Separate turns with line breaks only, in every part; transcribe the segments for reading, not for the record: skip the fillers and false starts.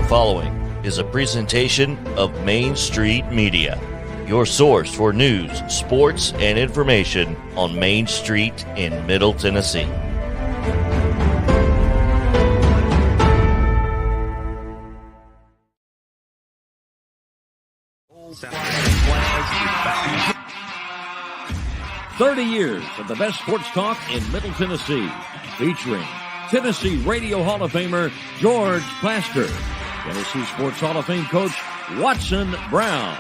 Following is a presentation of Main Street Media, your source for news, sports, and information on Main Street in Middle Tennessee.
Flags. 30 years of the best sports talk in Middle Tennessee, featuring Tennessee Radio Hall of Famer George Plaster, Tennessee Sports Hall of Fame coach Watson Brown,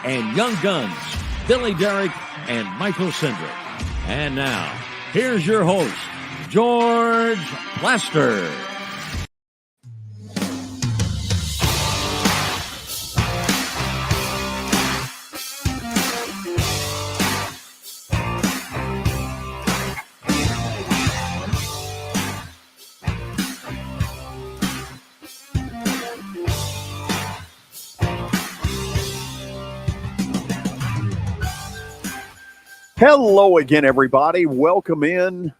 and Young Guns Billy Derrick and Michael Sindrick. And now, here's your host, George Plaster.
Hello again, everybody. Welcome in.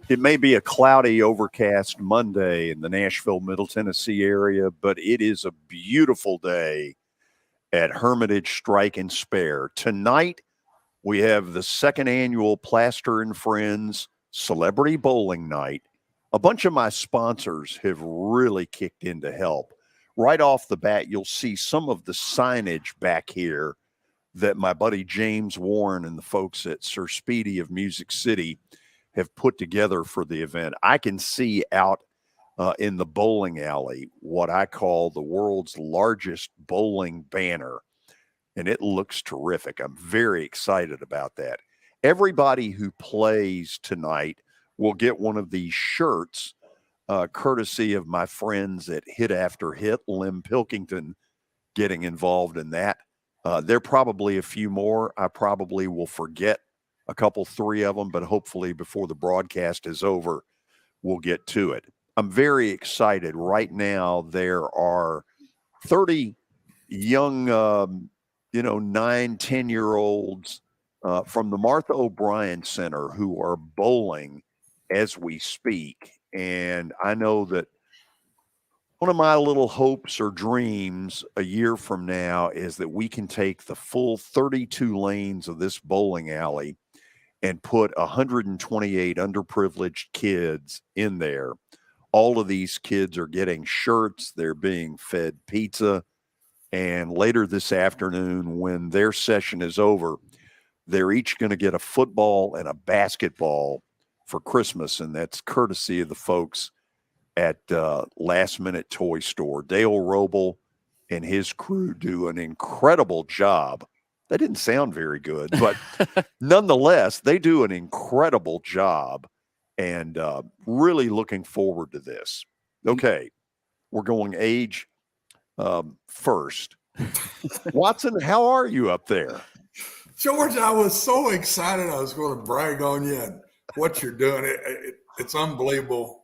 It may be a cloudy, overcast Monday in the Nashville, Middle Tennessee area, but it is a beautiful day at Hermitage Strike and Spare. Tonight, we have the second annual Plaster and Friends Celebrity Bowling Night. A bunch of my sponsors have really kicked in to help. Right off the bat, you'll see some of the signage back here that my buddy James Warren and the folks at Sir Speedy of Music City have put together for the event. I can see out in the bowling alley what I call the world's largest bowling banner, and it looks terrific. I'm very excited about that. Everybody who plays tonight will get one of these shirts, courtesy of my friends at Hit After Hit, Lim Pilkington getting involved in that. There are probably a few more. I probably will forget a couple, three of them, but hopefully before the broadcast is over, we'll get to it. I'm very excited. Right now, there are 30 young, 9, 10-year-olds from the Martha O'Brien Center who are bowling as we speak. And I know that one of my little hopes or dreams a year from now is that we can take the full 32 lanes of this bowling alley and put 128 underprivileged kids in there. All of these kids are getting shirts. They're being fed pizza. And later this afternoon, when their session is over, they're each going to get a football and a basketball for Christmas. And that's courtesy of the folks at Last Minute Toy Store. Dale Roble and his crew do an incredible job. That didn't sound very good, but nonetheless, they do an incredible job, and really looking forward to this. Okay, we're going age first. Watson, how are you up there?
George, I was so excited I was going to brag on you and what you're doing. It's unbelievable.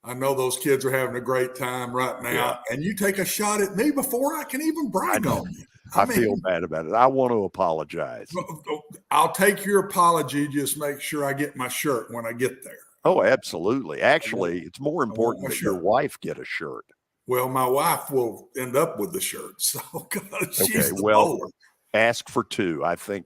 I know those kids are having a great time right now, and you take a shot at me before I can even brag on you.
I feel bad about it. I want to apologize.
I'll take your apology. Just make sure I get my shirt when I get there.
Oh, absolutely. Actually, it's more important that your wife get a shirt.
Well, my wife will end up with the shirt. So she's
okay, well, ask for two. I think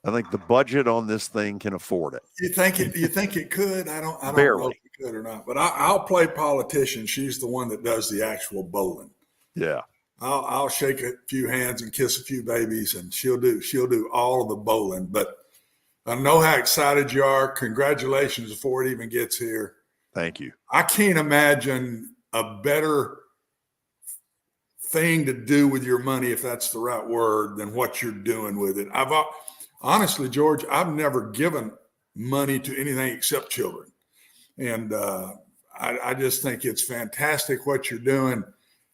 I think the budget on this thing can afford it.
You think it could? I don't
Barely.
know if it could or not. But I'll play politician. She's the one that does the actual bowling.
Yeah.
I'll shake a few hands and kiss a few babies, and she'll do all of the bowling. But I know how excited you are. Congratulations before it even gets here.
Thank you.
I can't imagine a better thing to do with your money, if that's the right word, than what you're doing with it. Honestly, George, I've never given money to anything except children. And I just think it's fantastic what you're doing.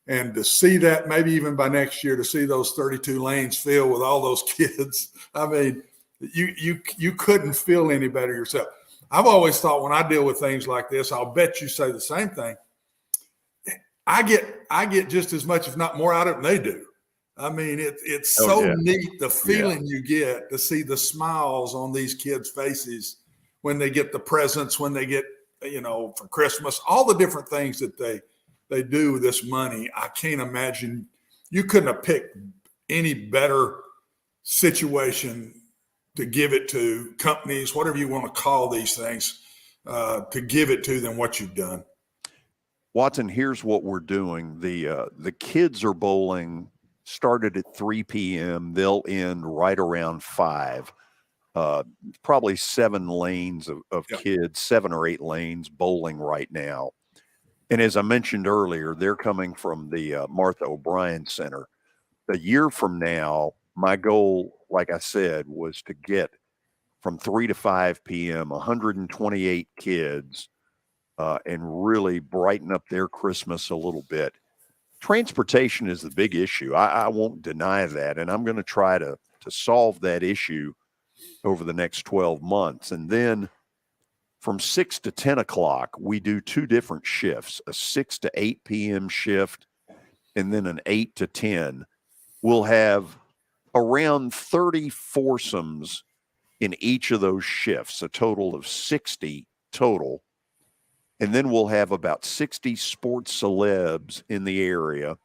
And to see that, maybe even by next year, to see those 32 lanes filled with all those kids, I mean, you couldn't feel any better yourself. I've always thought when I deal with things like this, I'll bet you say the same thing. I get just as much, if not more, out of it than they do. I mean, it's so neat, the feeling you get to see the smiles on these kids' faces when they get the presents, when they get, for Christmas, all the different things that they do with this money. I can't imagine you couldn't have picked any better situation to give it to, companies, whatever you want to call these things, to give it to than what you've done.
Watson, here's what we're doing. The kids are bowling, started at 3 p.m. They'll end right around 5. Probably 7 lanes of kids, 7 or 8 lanes bowling right now. And as I mentioned earlier, they're coming from the Martha O'Brien Center. A year from now, my goal, like I said, was to get from 3 to 5 p.m., 128 kids, and really brighten up their Christmas a little bit. Transportation is the big issue. I won't deny that, and I'm going to try to solve that issue over the next 12 months. And then from 6 to 10 o'clock, we do 2 different shifts, a 6 to 8 p.m. shift and then an 8 to 10. We'll have around 30 foursomes in each of those shifts, a total of 60 total. And then we'll have about 60 sports celebs in the area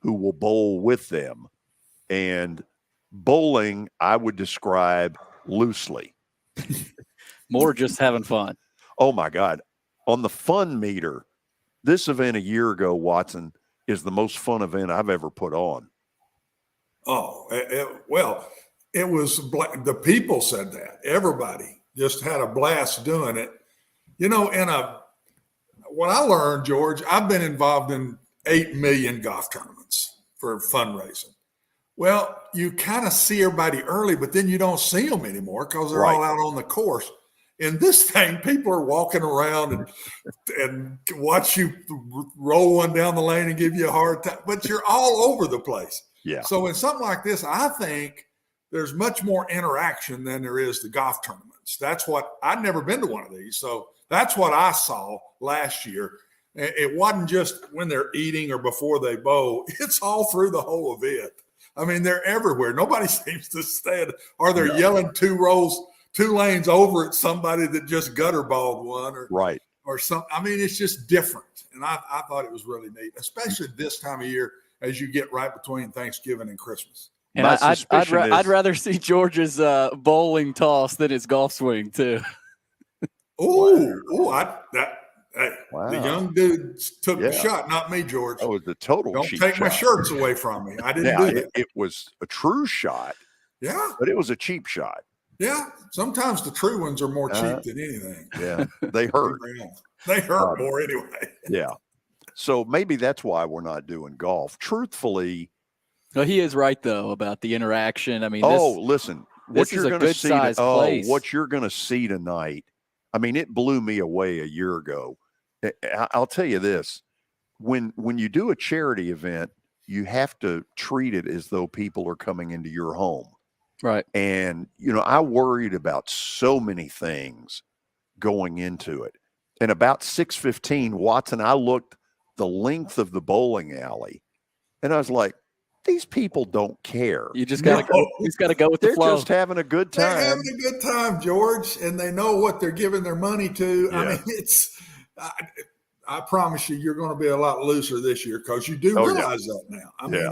who will bowl with them. And bowling, I would describe loosely.
More just having fun.
Oh, my God. On the fun meter, this event a year ago, Watson, is the most fun event I've ever put on.
Oh, it was the people said that. Everybody just had a blast doing it. What I learned, George, I've been involved in 8 million golf tournaments for fundraising. Well, you kind of see everybody early, but then you don't see them anymore because they're all out on the course. In this thing, people are walking around and watch you roll one down the lane and give you a hard time, but you're all over the place.
Yeah.
So in something like this, I think there's much more interaction than there is the golf tournaments. That's what I'd never been to one of these. So that's what I saw last year. It wasn't just when they're eating or before they bowl. It's all through the whole event. I mean, they're everywhere. Nobody seems to stand, or they're yelling 2 lanes over at somebody that just gutter balled one or something. I mean, it's just different. And I thought it was really neat, especially this time of year as you get right between Thanksgiving and Christmas.
And I'd rather see George's bowling toss than his golf swing too.
The young dude took the shot, not me, George.
That was the total
Don't
cheap
take my
shot.
shirts away from me. I didn't do that.
It was a true shot.
Yeah.
But it was a cheap shot.
Yeah. Sometimes the true ones are more cheap than anything.
Yeah. They hurt.
They hurt more anyway.
Yeah. So maybe that's why we're not doing golf. Truthfully.
No, he is right, though, about the interaction. I mean,
listen.
This is a good size place.
What you're going to see tonight, I mean, it blew me away a year ago. I'll tell you this. When you do a charity event, you have to treat it as though people are coming into your home.
Right.
And, I worried about so many things going into it. And about 6:15, Watson, I looked the length of the bowling alley, and I was like, these people don't care.
You just got to go. You just got to go with the flow.
They're just having a good time.
They're having a good time, George, and they know what they're giving their money to.
Yeah.
I mean, I promise you're going to be a lot looser this year because you do realize that now. I mean,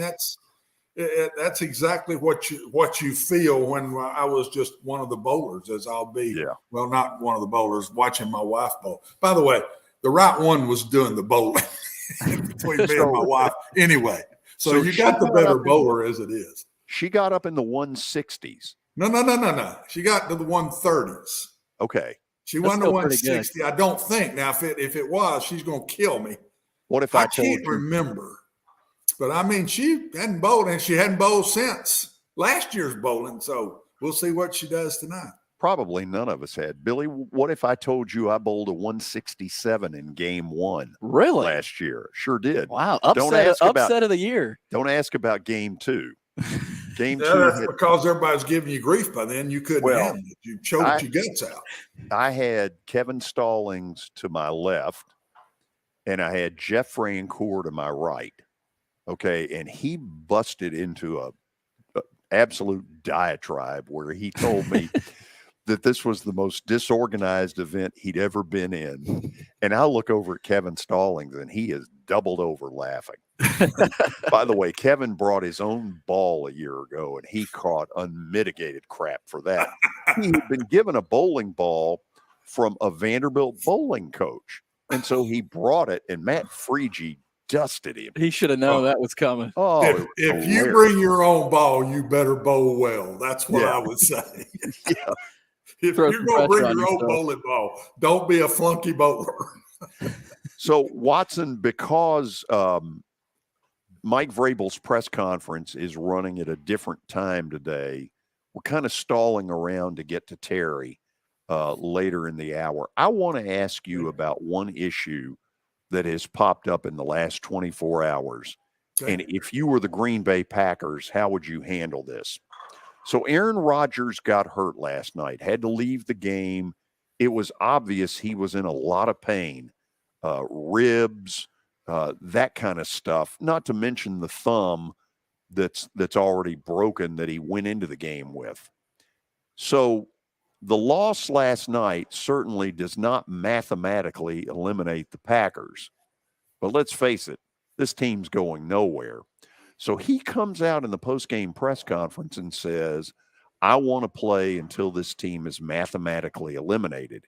That's exactly what you feel when I was just one of the bowlers, as I'll be.
Yeah.
Well, not one of the bowlers, watching my wife bowl. By the way, the right one was doing the bowling between me and my wife. Anyway, so you got the better bowler as it is.
She got up in the 160s.
No. She got to the 130s.
Okay.
She won the 160. I don't think. Now, if it was, she's going to kill me.
What if I told you?
I can't remember. But, I mean, she hadn't bowled, and she hadn't bowled since last year's bowling. So we'll see what she does tonight.
Probably none of us had. Billy, what if I told you I bowled a 167 in game 1 last year? Sure did.
Wow. Upset of the year.
Don't ask about game 2. Game 2.
That's because everybody's giving you grief by then. You couldn't handle it. You choked your guts out.
I had Kevin Stallings to my left, and I had Jeff Francoeur to my right. Okay, and he busted into a absolute diatribe where he told me that this was the most disorganized event he'd ever been in. And I look over at Kevin Stallings, and he is doubled over laughing. By the way, Kevin brought his own ball a year ago, and he caught unmitigated crap for that. He had been given a bowling ball from a Vanderbilt bowling coach, and so he brought it, and Matt Freege dusted him.
He should have known that was coming.
Oh,
if you bring your own ball, you better bowl well. That's what I would say.
Yeah.
If you're going to bring your own bowling ball, don't be a flunky bowler.
So, Watson, because Mike Vrabel's press conference is running at a different time today, we're kind of stalling around to get to Terry later in the hour. I want to ask you about one issue that has popped up in the last 24 hours. Okay. And if you were the Green Bay Packers, how would you handle this? So Aaron Rodgers got hurt last night, had to leave the game. It was obvious he was in a lot of pain, ribs, that kind of stuff, not to mention the thumb that's already broken that he went into the game with. So the loss last night certainly does not mathematically eliminate the Packers. But let's face it, this team's going nowhere. So he comes out in the postgame press conference and says, I want to play until this team is mathematically eliminated.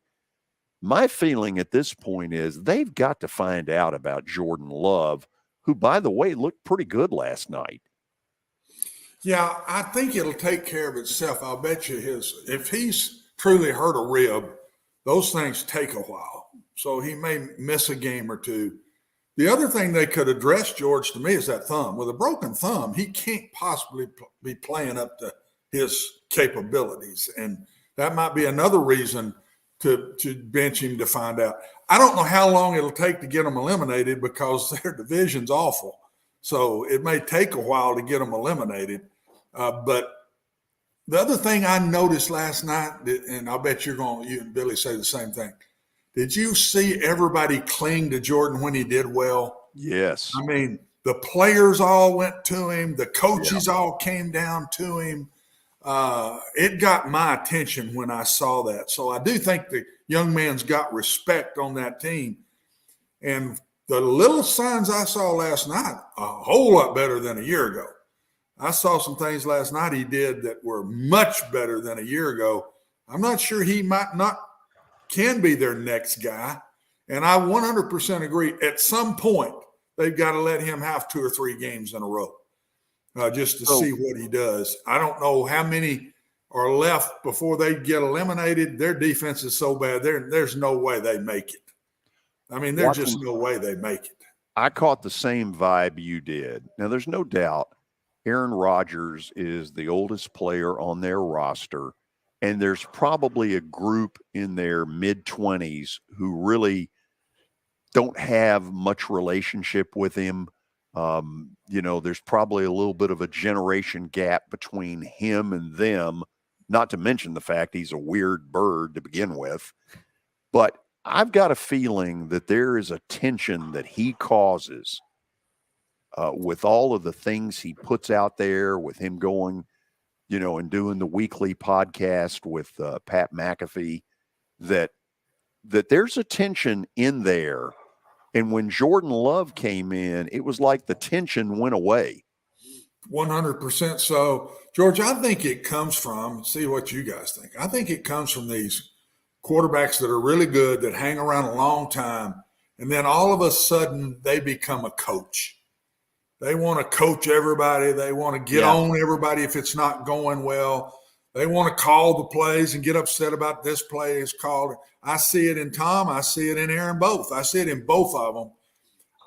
My feeling at this point is they've got to find out about Jordan Love, who, by the way, looked pretty good last night.
Yeah, I think it'll take care of itself. I'll bet you if he's truly hurt a rib, those things take a while. So he may miss a game or two. The other thing they could address, George, to me, is that thumb. With a broken thumb, he can't possibly be playing up to his capabilities. And that might be another reason to bench him to find out. I don't know how long it'll take to get them eliminated because their division's awful. So it may take a while to get them eliminated. But the other thing I noticed last night, and I bet you and Billy say the same thing. Did you see everybody cling to Jordan when he did well?
Yes.
I mean, the players all went to him. The coaches all came down to him. It got my attention when I saw that. So I do think the young man's got respect on that team. And the little signs I saw last night, a whole lot better than a year ago. I saw some things last night he did that were much better than a year ago. I'm not sure he can be their next guy. And I 100% agree. At some point, they've got to let him have 2 or 3 games in a row just to see what he does. I don't know how many are left before they get eliminated. Their defense is so bad. There's no way they make it. I mean, there's just no way they make it.
I caught the same vibe you did. Now, there's no doubt Aaron Rodgers is the oldest player on their roster. And there's probably a group in their mid-20s who really don't have much relationship with him. There's probably a little bit of a generation gap between him and them, not to mention the fact he's a weird bird to begin with. But I've got a feeling that there is a tension that he causes with all of the things he puts out there, with him going and doing the weekly podcast with Pat McAfee, that there's a tension in there. And when Jordan Love came in, it was like the tension went away.
100% so. George, I think it comes from, see what you guys think. I think it comes from these quarterbacks that are really good, that hang around a long time, and then all of a sudden they become a coach. They want to coach everybody. They want to get on everybody if it's not going well. They want to call the plays and get upset about this play is called. I see it in Tom. I see it in Aaron both. I see it in both of them.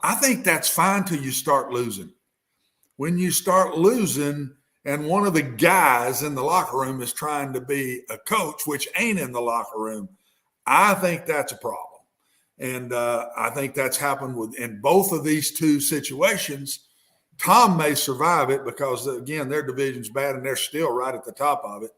I think that's fine till you start losing. When you start losing and one of the guys in the locker room is trying to be a coach, which ain't in the locker room, I think that's a problem. And I think that's happened in both of these two situations. Tom may survive it because, again, their division's bad and they're still right at the top of it.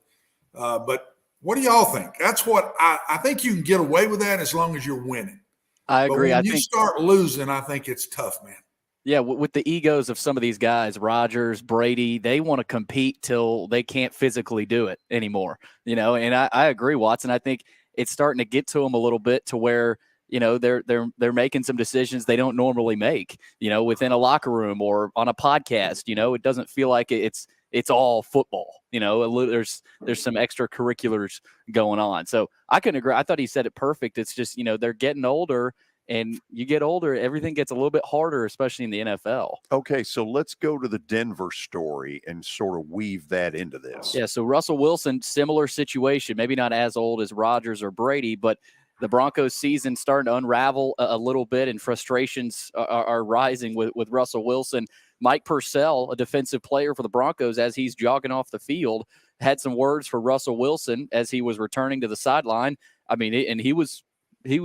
But what do y'all think? That's what I think you can get away with that as long as you're winning.
I agree.
But when you start losing, I think it's tough, man.
Yeah, with the egos of some of these guys, Rodgers, Brady, they want to compete till they can't physically do it anymore. And I agree, Watson. I think it's starting to get to them a little bit to where they're making some decisions they don't normally make, within a locker room or on a podcast. It doesn't feel like it's all football. There's some extracurriculars going on. So I couldn't agree. I thought he said it perfect. It's just, they're getting older, and you get older, everything gets a little bit harder, especially in the NFL.
Okay, so let's go to the Denver story and sort of weave that into this.
Yeah, so Russell Wilson, similar situation, maybe not as old as Rodgers or Brady, but the Broncos season starting to unravel a little bit, and frustrations are rising with Russell Wilson. Mike Purcell, a defensive player for the Broncos, as he's jogging off the field, had some words for Russell Wilson as he was returning to the sideline. I mean, and he was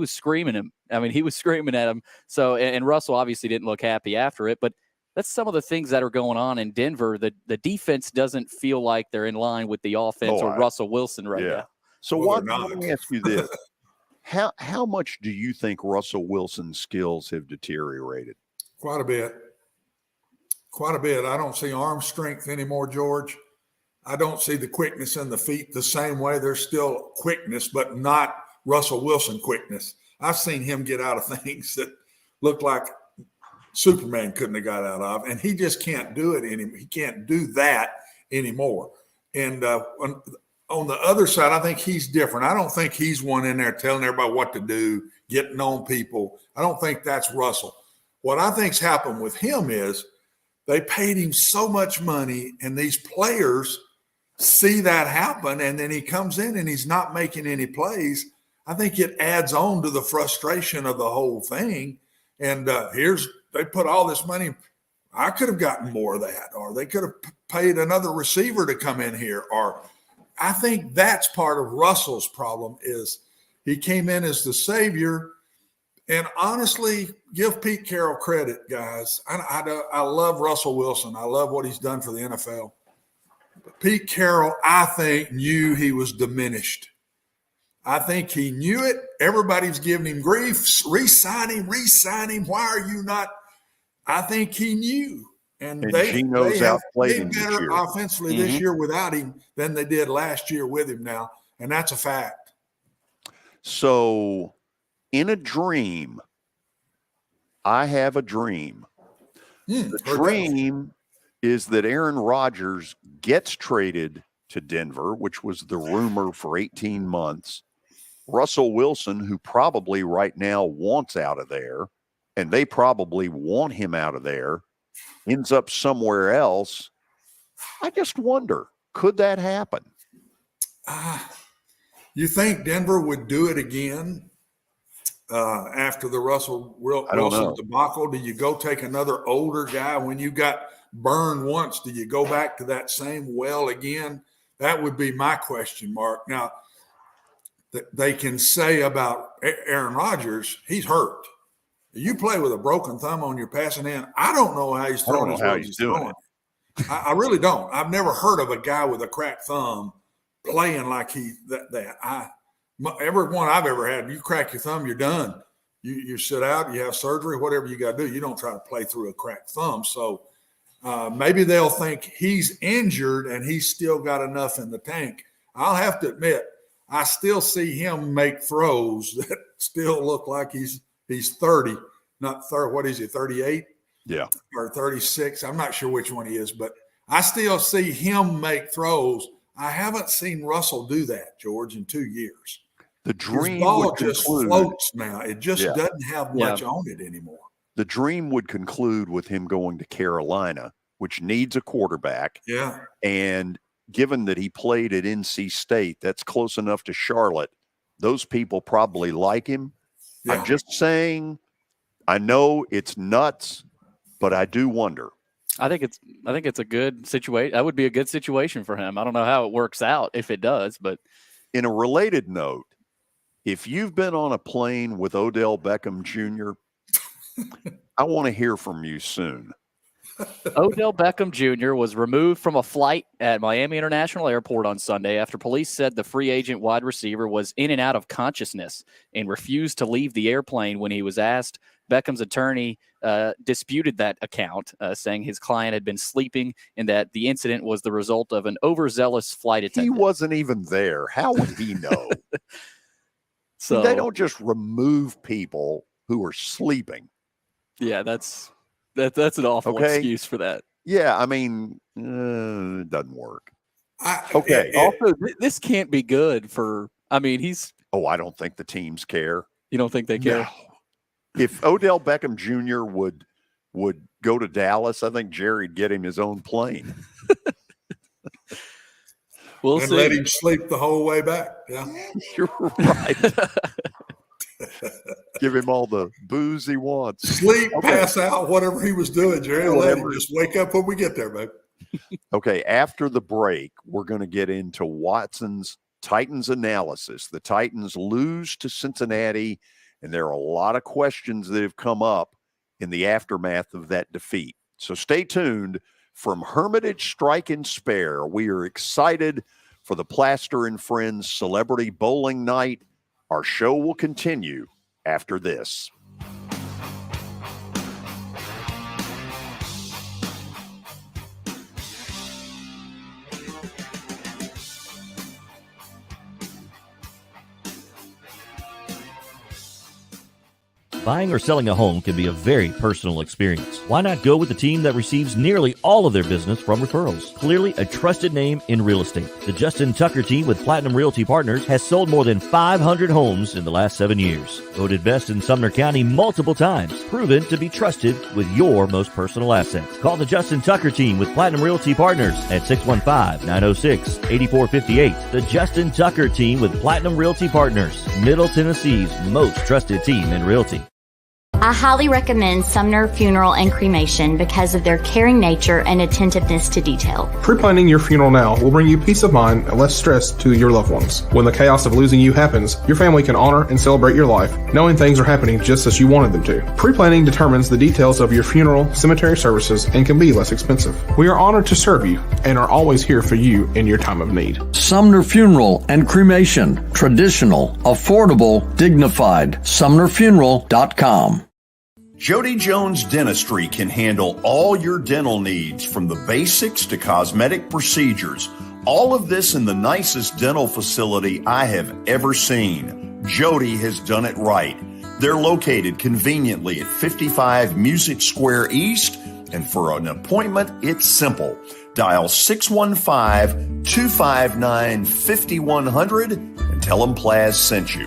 screaming him. I mean, he was screaming at him. So, and Russell obviously didn't look happy after it, but that's some of the things that are going on in Denver. The defense doesn't feel like they're in line with the offense or Russell Wilson right now.
So let me ask you this. How much do you think Russell Wilson's skills have deteriorated?
Quite a bit. I don't see arm strength anymore, George. I don't see the quickness in the feet the same way. There's still quickness, but not Russell Wilson quickness. I've seen him get out of things that look like Superman couldn't have got out of, and he just can't do it anymore. He can't do that anymore. And on the other side, I think he's different. I don't think he's one in there telling everybody what to do, getting on people. I don't think that's Russell. What I think's happened with him is they paid him so much money, and these players see that happen, and then he comes in and he's not making any plays. I think it adds on to the frustration of the whole thing. And they put all this money. I could have gotten more of that, or they could have paid another receiver to come in here. Or I think that's part of Russell's problem is he came in as the savior. And honestly, give Pete Carroll credit, guys. I love Russell Wilson. I love what he's done for the NFL. But Pete Carroll, I think, knew he was diminished. I think he knew it. Everybody's giving him grief. Re-sign him. Why are you not? I think he knew. And they have played better offensively this year without him than they did last year with him now. And that's a fact.
So in a dream, I have a dream. The dream is that Aaron Rodgers gets traded to Denver, which was the rumor for 18 months. Russell Wilson, who probably right now wants out of there, and they probably want him out of there, ends up somewhere else. I just wonder, could that happen?
You think Denver would do it again after the Russell Wilson debacle? Do you go take another older guy when you got burned once? Do you go back to that same well again? That would be my question mark. Now, they can say about Aaron Rodgers, he's hurt. You play with a broken thumb on your passing hand. I don't know how he's throwing as well as he's throwing. I really don't. I've never heard of a guy with a cracked thumb playing like everyone I've ever had, you crack your thumb, you're done. You sit out, you have surgery, whatever you got to do. You don't try to play through a cracked thumb. So maybe they'll think he's injured and he's still got enough in the tank. I'll have to admit, I still see him make throws that still look like he's 30, not 30. What is he, 38?
Yeah.
Or 36. I'm not sure which one he is, but I still see him make throws. I haven't seen Russell do that, George, in 2 years.
The dream
His ball
would
just
conclude,
floats now. It just doesn't have much on it anymore.
The dream would conclude with him going to Carolina, which needs a quarterback.
Yeah.
And given that he played at NC State, that's close enough to Charlotte. Those people probably like him.
Yeah.
I'm just saying, I know it's nuts, but I do wonder.
I think it's a good situation. That would be a good situation for him. I don't know how it works out if it does, but
in a related note, if you've been on a plane with Odell Beckham Jr., I want to hear from you soon.
Odell Beckham Jr. was removed from a flight at Miami International Airport on Sunday after police said the free agent wide receiver was in and out of consciousness and refused to leave the airplane when he was asked. Beckham's attorney disputed that account, saying his client had been sleeping and that the incident was the result of an overzealous flight attendant.
He wasn't even there. How would he know?
So
they don't just remove people who are sleeping.
Yeah, that's an awful excuse for that.
Yeah, I mean, it doesn't work.
Also, this can't be good for. I mean, he's.
Oh, I don't think the teams care.
You don't think they care?
No. If Odell Beckham Jr. would go to Dallas, I think Jerry'd get him his own plane.
We'll see. Let him sleep the whole way back. Yeah,
you're right. Give him all the booze he wants.
Sleep, pass out, whatever he was doing, Jerry. Let him just wake up when we get there, babe.
Okay, after the break, we're going to get into Watson's Titans analysis. The Titans lose to Cincinnati, and there are a lot of questions that have come up in the aftermath of that defeat. So stay tuned. From Hermitage Strike and Spare, we are excited for the Plaster and Friends Celebrity Bowling Night. Our show will continue after this.
Buying or selling a home can be a very personal experience. Why not go with the team that receives nearly all of their business from referrals? Clearly a trusted name in real estate. The Justin Tucker team with Platinum Realty Partners has sold more than 500 homes in the last 7 years. Voted best in Sumner County multiple times. Proven to be trusted with your most personal assets. Call the Justin Tucker team with Platinum Realty Partners at 615-906-8458. The Justin Tucker team with Platinum Realty Partners, Middle Tennessee's most trusted team in realty.
I highly recommend Sumner Funeral and Cremation because of their caring nature and attentiveness to detail.
Pre-planning your funeral now will bring you peace of mind and less stress to your loved ones. When the chaos of losing you happens, your family can honor and celebrate your life, knowing things are happening just as you wanted them to. Pre-planning determines the details of your funeral, cemetery services, and can be less expensive. We are honored to serve you and are always here for you in your time of need.
Sumner Funeral and Cremation. Traditional, affordable, dignified. SumnerFuneral.com.
Jody Jones Dentistry can handle all your dental needs, from the basics to cosmetic procedures. All of this in the nicest dental facility I have ever seen. Jody has done it right. They're located conveniently at 55 Music Square East, and for an appointment, it's simple. Dial 615-259-5100 and tell them Plaz sent you.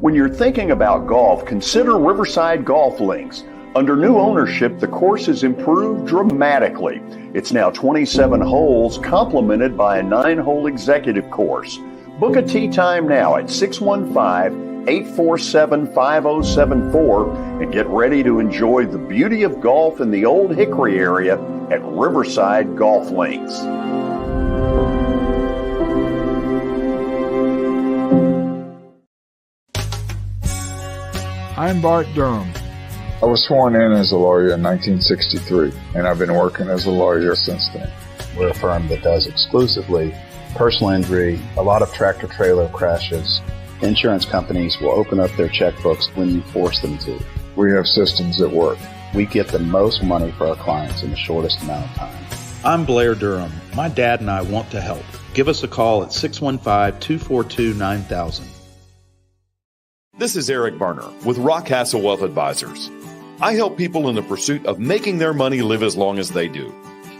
When you're thinking about golf, consider Riverside Golf Links. Under new ownership, the course has improved dramatically. It's now 27 holes, complemented by a 9-hole executive course. Book a tee time now at 615-847-5074 and get ready to enjoy the beauty of golf in the Old Hickory area at Riverside Golf Links.
I'm Bart Durham.
I was sworn in as a lawyer in 1963, and I've been working as a lawyer since then.
We're a firm that does exclusively personal injury, a lot of tractor-trailer crashes. Insurance companies will open up their checkbooks when you force them to.
We have systems that work.
We get the most money for our clients in the shortest amount of time.
I'm Blair Durham. My dad and I want to help. Give us a call at 615-242-9000.
This is Eric Berner with Rockcastle Wealth Advisors. I help people in the pursuit of making their money live as long as they do.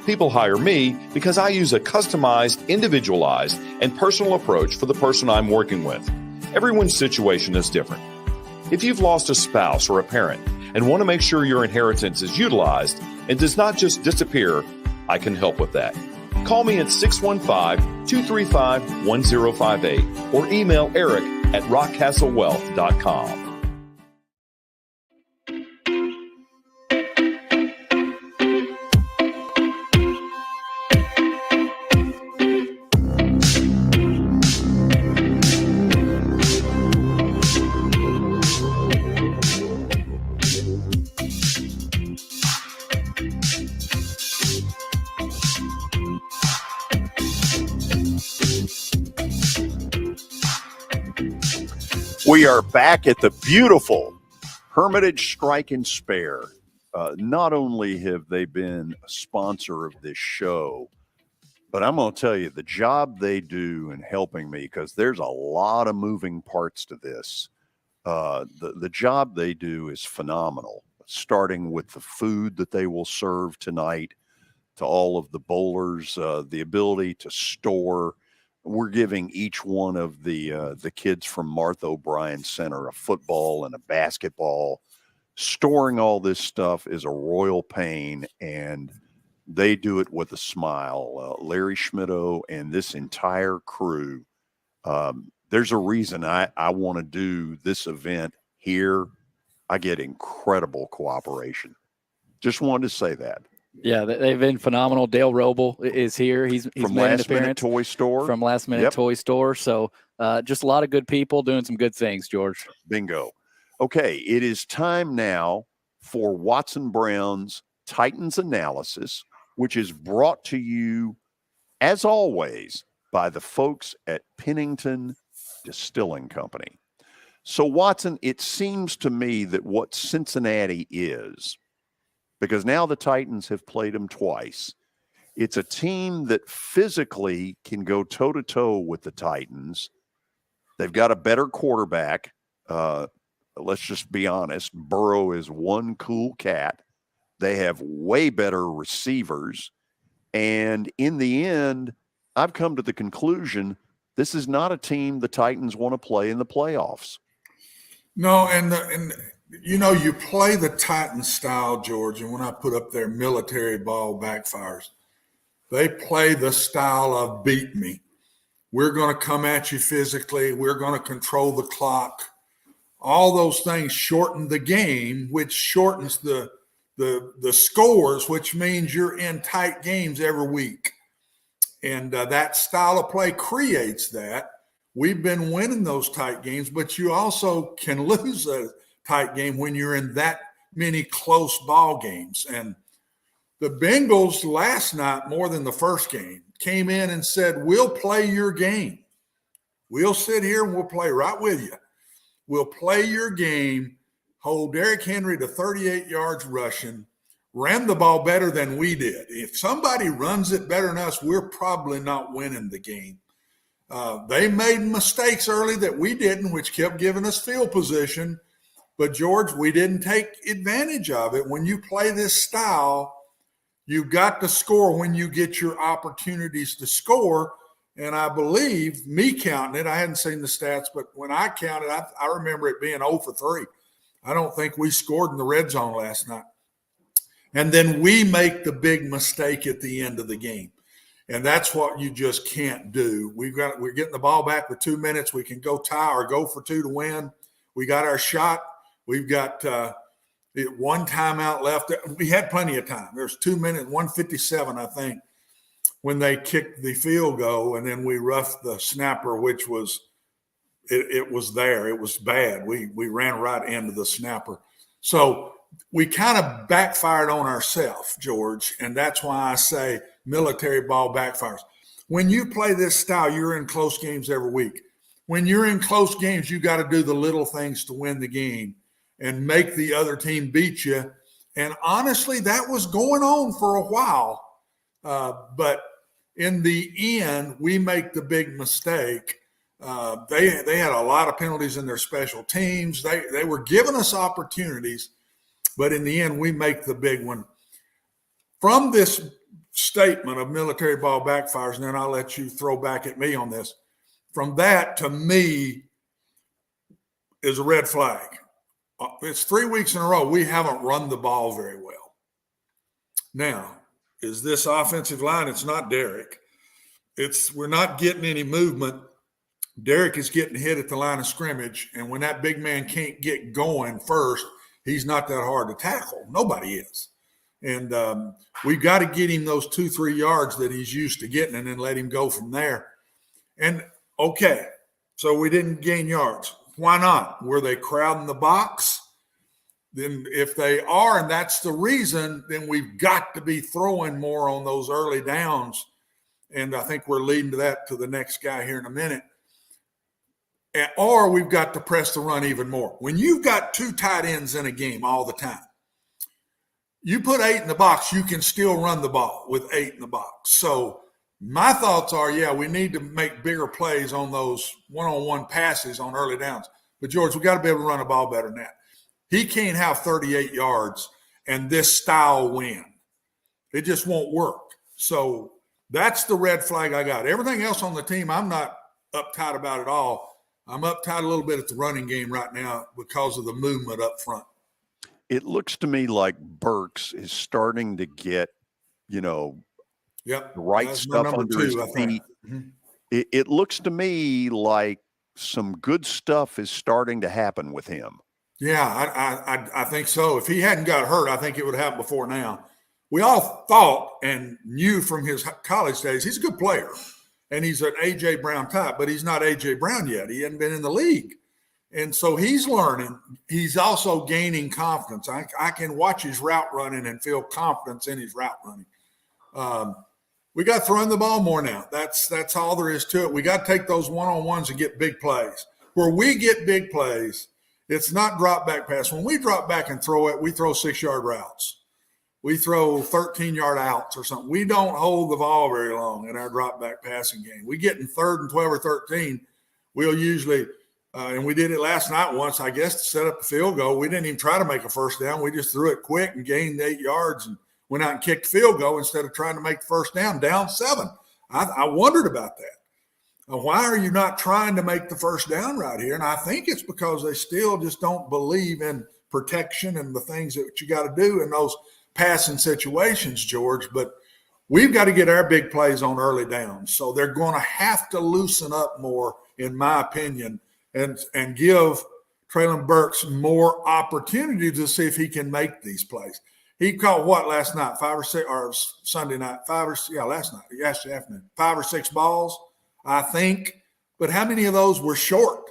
People hire me because I use a customized, individualized, and personal approach for the person I'm working with. Everyone's situation is different. If you've lost a spouse or a parent and want to make sure your inheritance is utilized and does not just disappear, I can help with that. Call me at 615-235-1058 or email eric@rockcastlewealth.com.
We are back at the beautiful Hermitage Strike and Spare. Not only have they been a sponsor of this show, but I'm going to tell you the job they do in helping me, because there's a lot of moving parts to this. The job they do is phenomenal, starting with the food that they will serve tonight to all of the bowlers, the ability to store. We're giving each one of the kids from Martha O'Brien Center a football and a basketball. Storing all this stuff is a royal pain, and they do it with a smile. Larry Schmittou and this entire crew. There's a reason I want to do this event here. I get incredible cooperation. Just wanted to say that.
Yeah, they've been phenomenal. Dale Roble is here. He's
from
made an
Last Minute
appearance
Toy Store.
From Last Minute Toy Store. So just a lot of good people doing some good things, George.
Bingo. Okay, it is time now for Watson Brown's Titans Analysis, which is brought to you, as always, by the folks at Pennington Distilling Company. So, Watson, it seems to me that what Cincinnati is, because now the Titans have played them twice, it's a team that physically can go toe-to-toe with the Titans. They've got a better quarterback. Let's just be honest. Burrow is one cool cat. They have way better receivers. And in the end, I've come to the conclusion this is not a team the Titans want to play in the playoffs.
No, and you play the Titan style, George, and when I put up there military ball backfires, they play the style of beat me. We're going to come at you physically. We're going to control the clock. All those things shorten the game, which shortens the scores, which means you're in tight games every week. And that style of play creates that. We've been winning those tight games, but you also can lose a tight game when you're in that many close ball games. And the Bengals last night, more than the first game, came in and said, we'll play your game. We'll sit here and we'll play right with you. We'll play your game, hold Derrick Henry to 38 yards rushing, ran the ball better than we did. If somebody runs it better than us, we're probably not winning the game. They made mistakes early that we didn't, which kept giving us field position. But, George, we didn't take advantage of it. When you play this style, you've got to score when you get your opportunities to score. And I believe, me counting it, I hadn't seen the stats, but when I counted, I remember it being 0 for 3. I don't think we scored in the red zone last night. And then we make the big mistake at the end of the game. And that's what you just can't do. We're getting the ball back with 2 minutes. We can go tie or go for 2 to win. We got our shot. We've got one timeout left. We had plenty of time. There's 2 minutes, 1:57, I think, when they kicked the field goal, and then we roughed the snapper, which was it was there. It was bad. We ran right into the snapper. So we kind of backfired on ourselves, George, and that's why I say military ball backfires. When you play this style, you're in close games every week. When you're in close games, you got to do the little things to win the game and make the other team beat you. And honestly, that was going on for a while. But in the end, we make the big mistake. They had a lot of penalties in their special teams. They were giving us opportunities, but in the end, we make the big one. From this statement of military ball backfires, and then I'll let you throw back at me on this. From that, to me, is a red flag. It's 3 weeks in a row we haven't run the ball very well. Now, is this offensive line? It's not Derek. We're not getting any movement. Derek is getting hit at the line of scrimmage, and when that big man can't get going first, he's not that hard to tackle. Nobody is. And we've got to get him those 2-3 yards that he's used to getting and then let him go from there. And, okay, so we didn't gain yards. Why not? Were they crowding the box? Then if they are, and that's the reason, then we've got to be throwing more on those early downs. And I think we're leading to that to the next guy here in a minute. Or we've got to press the run even more. When you've got 2 tight ends in a game all the time, you put 8 in the box, you can still run the ball with 8 in the box. So my thoughts are, yeah, we need to make bigger plays on those one-on-one passes on early downs. But, George, we got to be able to run the ball better than that. He can't have 38 yards and this style win. It just won't work. So that's the red flag I got. Everything else on the team, I'm not uptight about at all. I'm uptight a little bit at the running game right now because of the movement up front.
It looks to me like Burks is starting to get, the right stuff under his feet. Mm-hmm. It looks to me like some good stuff is starting to happen with him.
Yeah, I think so. If he hadn't got hurt, I think it would have happened before now. We all thought and knew from his college days he's a good player. And he's an A.J. Brown type, but he's not A.J. Brown yet. He hadn't been in the league. And so he's learning. He's also gaining confidence. I can watch his route running and feel confidence in his route running. We got throwing the ball more now. That's all there is to it. We got to take those one-on-ones and get big plays. Where we get big plays, it's not drop back pass. When we drop back and throw it, we throw 6-yard routes. We throw 13-yard outs or something. We don't hold the ball very long in our drop back passing game. We get in 3rd and 12 or 13, we'll usually and we did it last night once, I guess, to set up the field goal. We didn't even try to make a first down. We just threw it quick and gained 8 yards and went out and kicked the field goal instead of trying to make the first down 7. I wondered about that. Why are you not trying to make the first down right here? And I think it's because they still just don't believe in protection and the things that you got to do in those passing situations, George. But we've got to get our big plays on early downs. So they're going to have to loosen up more, in my opinion, and give Traylon Burks more opportunity to see if he can make these plays. He caught what last night? 5 or 6, or Sunday night? Last night, yesterday afternoon. 5 or 6 balls, I think. But how many of those were short?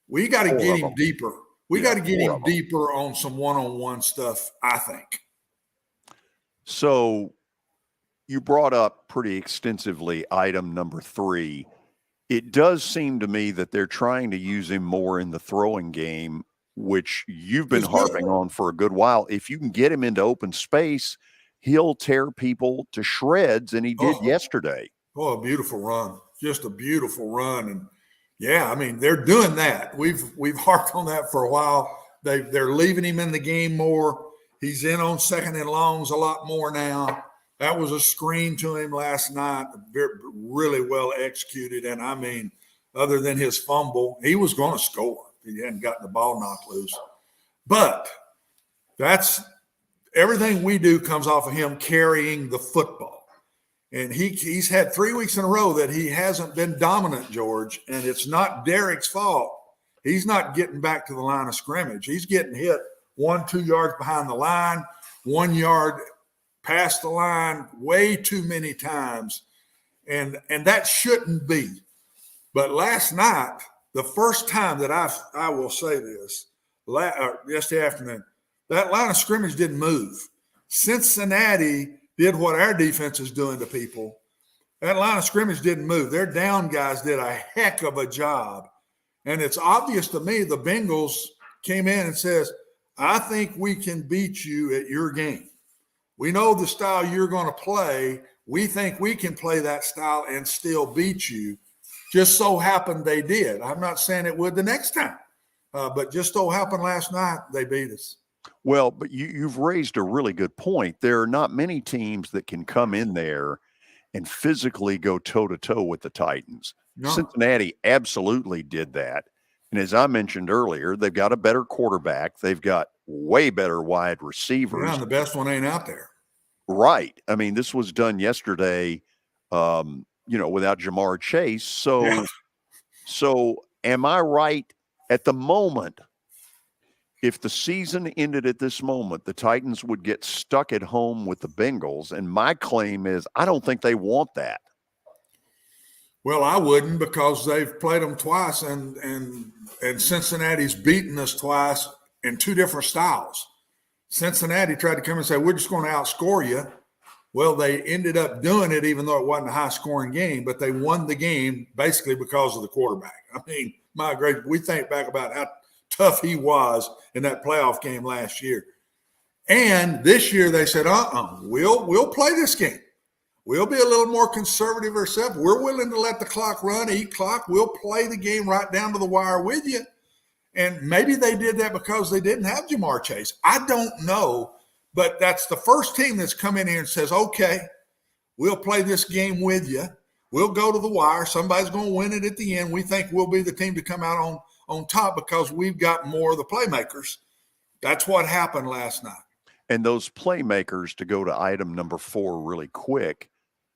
We got to get him deeper. We got to get him deeper on some one-on-one stuff, I think.
So you brought up pretty extensively item number 3. It does seem to me that they're trying to use him more in the throwing game, which you've been harping on for a good while. If you can get him into open space, he'll tear people to shreds, and he did yesterday.
Oh, a beautiful run. Just a beautiful run. And, yeah, I mean, they're doing that. We've harped on that for a while. They're leaving him in the game more. He's in on 2nd and longs a lot more now. That was a screen to him last night, really well executed. And, I mean, other than his fumble, he was going to score. He hadn't gotten the ball knocked loose. But that's everything we do comes off of him carrying the football. And he's had 3 weeks in a row that he hasn't been dominant, George, and it's not Derek's fault. He's not getting back to the line of scrimmage. He's getting hit 1-2 yards behind the line, 1 yard past the line way too many times. And that shouldn't be. But last night, the first time that I will say this, yesterday afternoon, that line of scrimmage didn't move. Cincinnati did what our defense is doing to people. That line of scrimmage didn't move. Their down guys did a heck of a job. And it's obvious to me the Bengals came in and says, I think we can beat you at your game. We know the style you're going to play. We think we can play that style and still beat you. Just so happened they did. I'm not saying it would the next time, but just so happened last night they beat us.
Well, but you've raised a really good point. There are not many teams that can come in there and physically go toe-to-toe with the Titans. No. Cincinnati absolutely did that. And as I mentioned earlier, they've got a better quarterback. They've got way better wide receivers.
Yeah, and the best one ain't out there.
Right. I mean, this was done yesterday, without Jamar Chase. So am I right at the moment? If the season ended at this moment, the Titans would get stuck at home with the Bengals. And my claim is I don't think they want that.
Well, I wouldn't, because they've played them twice, and Cincinnati's beaten us twice in two different styles. Cincinnati tried to come and say, we're just going to outscore you. Well, they ended up doing it, even though it wasn't a high-scoring game, but they won the game basically because of the quarterback. I mean, my great, we think back about how tough he was in that playoff game last year. And this year they said, we'll play this game. We'll be a little more conservative ourselves. We're willing to let the clock run, eat clock. We'll play the game right down to the wire with you. And maybe they did that because they didn't have Jamar Chase. I don't know, but that's the first team that's come in here and says, okay, we'll play this game with you. We'll go to the wire. Somebody's going to win it at the end. We think we'll be the team to come out on top because we've got more of the playmakers. That's what happened last night.
And those playmakers, to go to item number 4 really quick,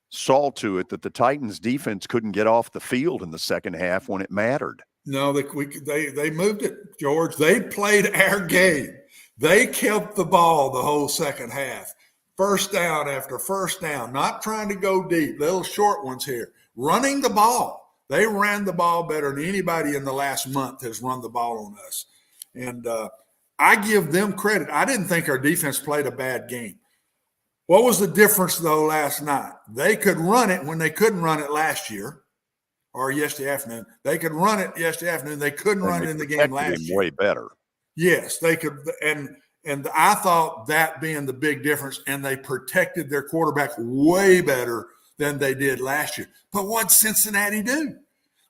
saw to it that the Titans defense couldn't get off the field in the second half when it mattered.
No, they moved it, George. They played our game. They kept the ball the whole second half. First down after first down, not trying to go deep, little short ones here. Running the ball. They ran the ball better than anybody in the last month has run the ball on us. And I give them credit. I didn't think our defense played a bad game. What was the difference, though, last night? They could run it when they couldn't run it last year or yesterday afternoon. They could run it yesterday afternoon. They couldn't run it in the game last year.
Way better.
Yes, they could. And I thought that being the big difference, and they protected their quarterback way better than they did last year. But what'd Cincinnati do?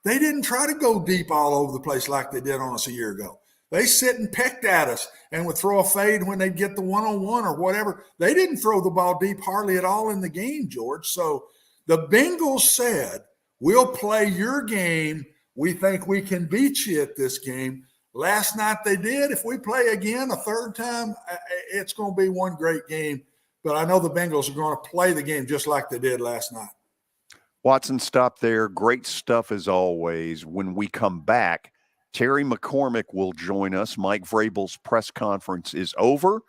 They didn't try to go deep all over the place like they did on us a year ago. They sit and pecked at us and would throw a fade when they'd get the one-on-one or whatever. They didn't throw the ball deep hardly at all in the game, George. So the Bengals said, we'll play your game. We think we can beat you at this game. Last night they did. If we play again a third time, it's going to be one great game. But I know the Bengals are going to play the game just like they did last night.
Watson, stop there. Great stuff as always. When we come back, Terry McCormick will join us. Mike Vrabel's press conference is over.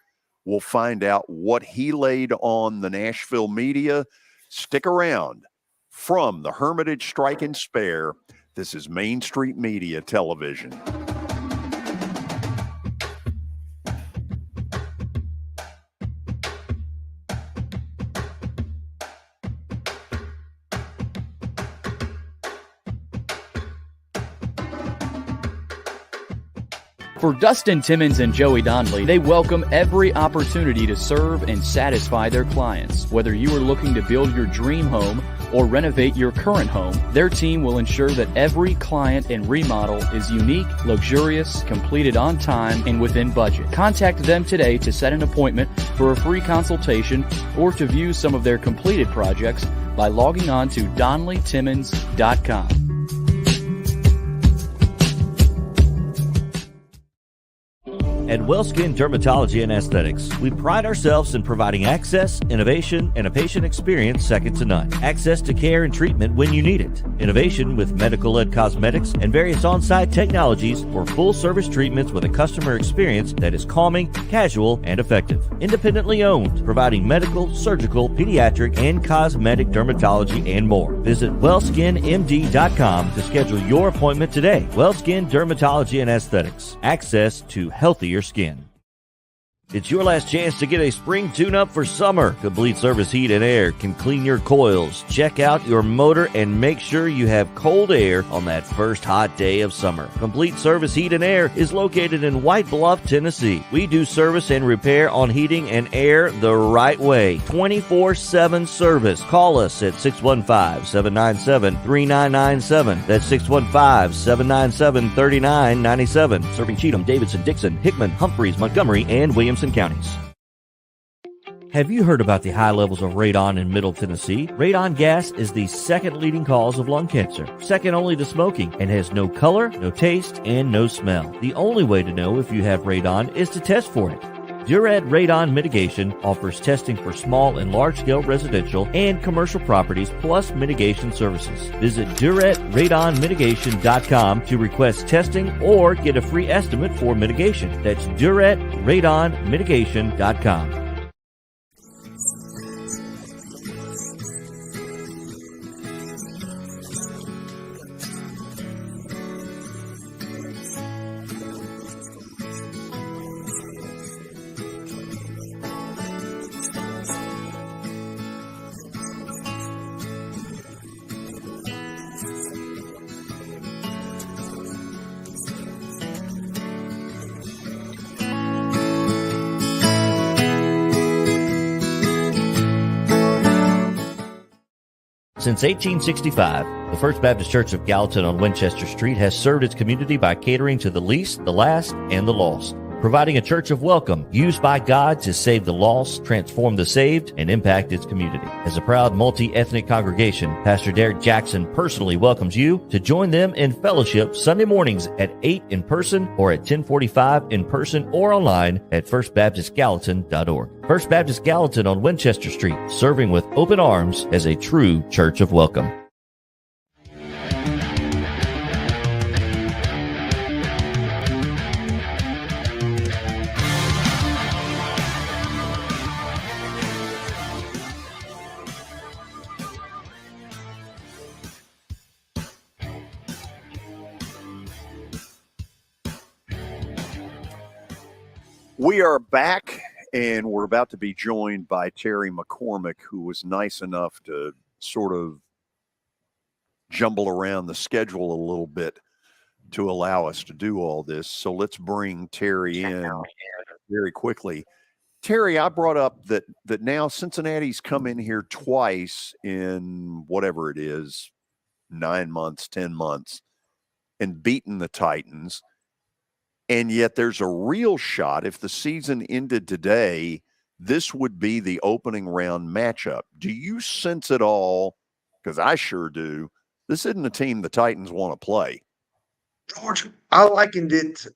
We'll find out what he laid on the Nashville media. Stick around. From the Hermitage Strike and Spare, this is Main Street Media Television.
For Dustin Timmons and Joey Donnelly, they welcome every opportunity to serve and satisfy their clients. Whether you are looking to build your dream home or renovate your current home, their team will ensure that every client and remodel is unique, luxurious, completed on time, and within budget. Contact them today to set an appointment for a free consultation or to view some of their completed projects by logging on to DonnellyTimmons.com.
At WellSkin Dermatology and Aesthetics, we pride ourselves in providing access, innovation, and a patient experience second to none. Access to care and treatment when you need it. Innovation with medical-led cosmetics and various on-site technologies for full-service treatments with a customer experience that is calming, casual, and effective. Independently owned, providing medical, surgical, pediatric, and cosmetic dermatology and more. Visit WellSkinMD.com to schedule your appointment today. WellSkin Dermatology and Aesthetics. Access to healthier skin. It's your last chance to get a spring tune-up for summer. Complete Service Heat and Air can clean your coils, check out your motor, and make sure you have cold air on that first hot day of summer. Complete Service Heat and Air is located in White Bluff, Tennessee. We do service and repair on heating and air the right way. 24/7 service. Call us at 615-797-3997. That's 615-797-3997. Serving Cheatham, Davidson, Dixon, Hickman, Humphreys, Montgomery, and Williamson counties. Have you heard about the high levels of radon in Middle Tennessee? Radon gas is the second leading cause of lung cancer, second only to smoking, and has no color, no taste, and no smell. The only way to know if you have radon is to test for it. Duret Radon Mitigation offers testing for small and large-scale residential and commercial properties, plus mitigation services. Visit DuretRadonMitigation.com to request testing or get a free estimate for mitigation. That's DuretRadonMitigation.com. Since 1865, the First Baptist Church of Gallatin on Winchester Street has served its community by catering to the least, the last, and the lost, providing a church of welcome used by God to save the lost, transform the saved, and impact its community. As a proud multi-ethnic congregation, Pastor Derek Jackson personally welcomes you to join them in fellowship Sunday mornings at 8 in person or at 1045 in person or online at firstbaptistgallatin.org. First Baptist Gallatin on Winchester Street, serving with open arms as a true church of welcome.
We are back, and we're about to be joined by Terry McCormick, who was nice enough to sort of jumble around the schedule a little bit to allow us to do all this. So let's bring Terry in very quickly. Terry, I brought up that now Cincinnati's come in here twice in whatever it is, 9 months, 10 months, and beaten the Titans. And yet there's a real shot. If the season ended today, this would be the opening round matchup. Do you sense at all, because I sure do, this isn't a team the Titans want to play?
George, I likened it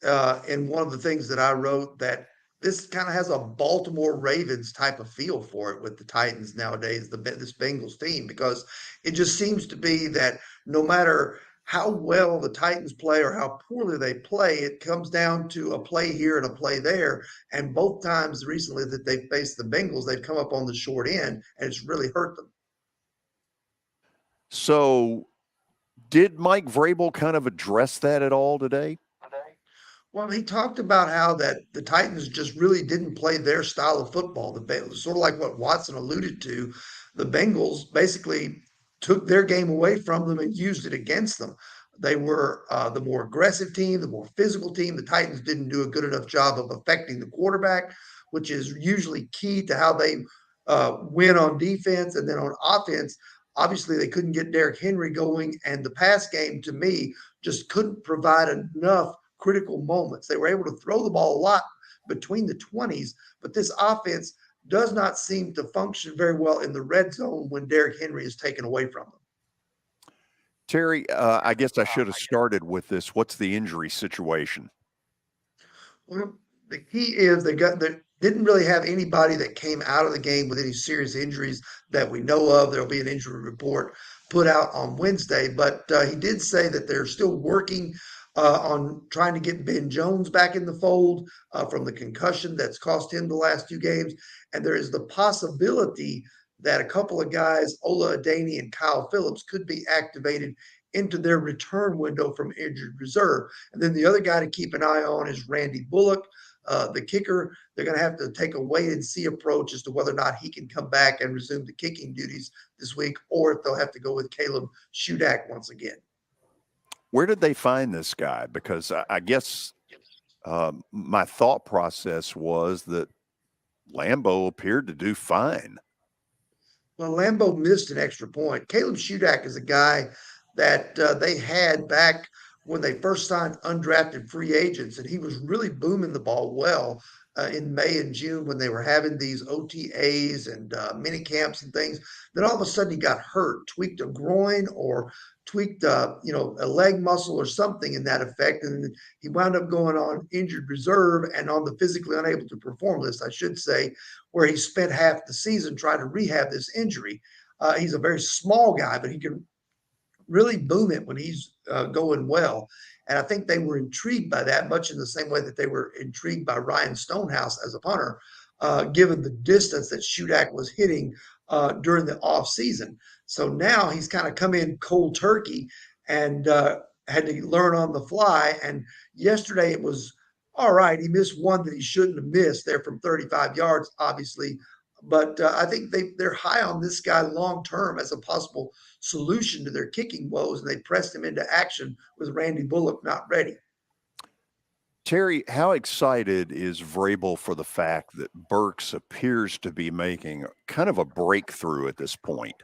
in one of the things that I wrote that this kind of has a Baltimore Ravens type of feel for it with the Titans nowadays, this Bengals team, because it just seems to be that no matter how well the Titans play or how poorly they play, it comes down to a play here and a play there. And both times recently that they faced the Bengals, they've come up on the short end, and it's really hurt them.
So did Mike Vrabel kind of address that at all today?
Well, he talked about how that the Titans just really didn't play their style of football. Sort of like what Watson alluded to, the Bengals basically took their game away from them and used it against them. They were the more aggressive team, the more physical team. The Titans didn't do a good enough job of affecting the quarterback, which is usually key to how they win on defense. And then on offense, obviously they couldn't get Derrick Henry going. And the pass game, to me, just couldn't provide enough critical moments. They were able to throw the ball a lot between the 20s, but this offense does not seem to function very well in the red zone when Derrick Henry is taken away from them.
Terry, I guess I should have started with this. What's the injury situation?
Well, the key is they didn't really have anybody that came out of the game with any serious injuries that we know of. There'll be an injury report put out on Wednesday, but he did say that they're still working on trying to get Ben Jones back in the fold from the concussion that's cost him the last 2 games. And there is the possibility that a couple of guys, Ola Adeni and Kyle Phillips, could be activated into their return window from injured reserve. And then the other guy to keep an eye on is Randy Bullock. The kicker, they're going to have to take a wait and see approach as to whether or not he can come back and resume the kicking duties this week, or if they'll have to go with Caleb Shudak once again.
Where did they find this guy? Because I guess my thought process was that Lambeau appeared to do fine.
Well, Lambeau missed an extra point. Caleb Shudak is a guy that they had back when they first signed undrafted free agents, and he was really booming the ball well in May and June when they were having these OTAs and mini camps and things. Then all of a sudden he got hurt, tweaked a groin or tweaked a leg muscle or something in that effect, and he wound up going on injured reserve and on the physically unable to perform list, I should say, where he spent half the season trying to rehab this injury. He's a very small guy, but he can really boom it when he's going well. And I think they were intrigued by that, much in the same way that they were intrigued by Ryan Stonehouse as a punter, given the distance that Shudak was hitting during the offseason. So now he's kind of come in cold turkey and had to learn on the fly. And yesterday it was all right. He missed one that he shouldn't have missed there from 35 yards, obviously. But I think they're high on this guy long term as a possible solution to their kicking woes, and they pressed him into action with Randy Bullock not ready.
Terry, how excited is Vrabel for the fact that Burks appears to be making kind of a breakthrough at this point?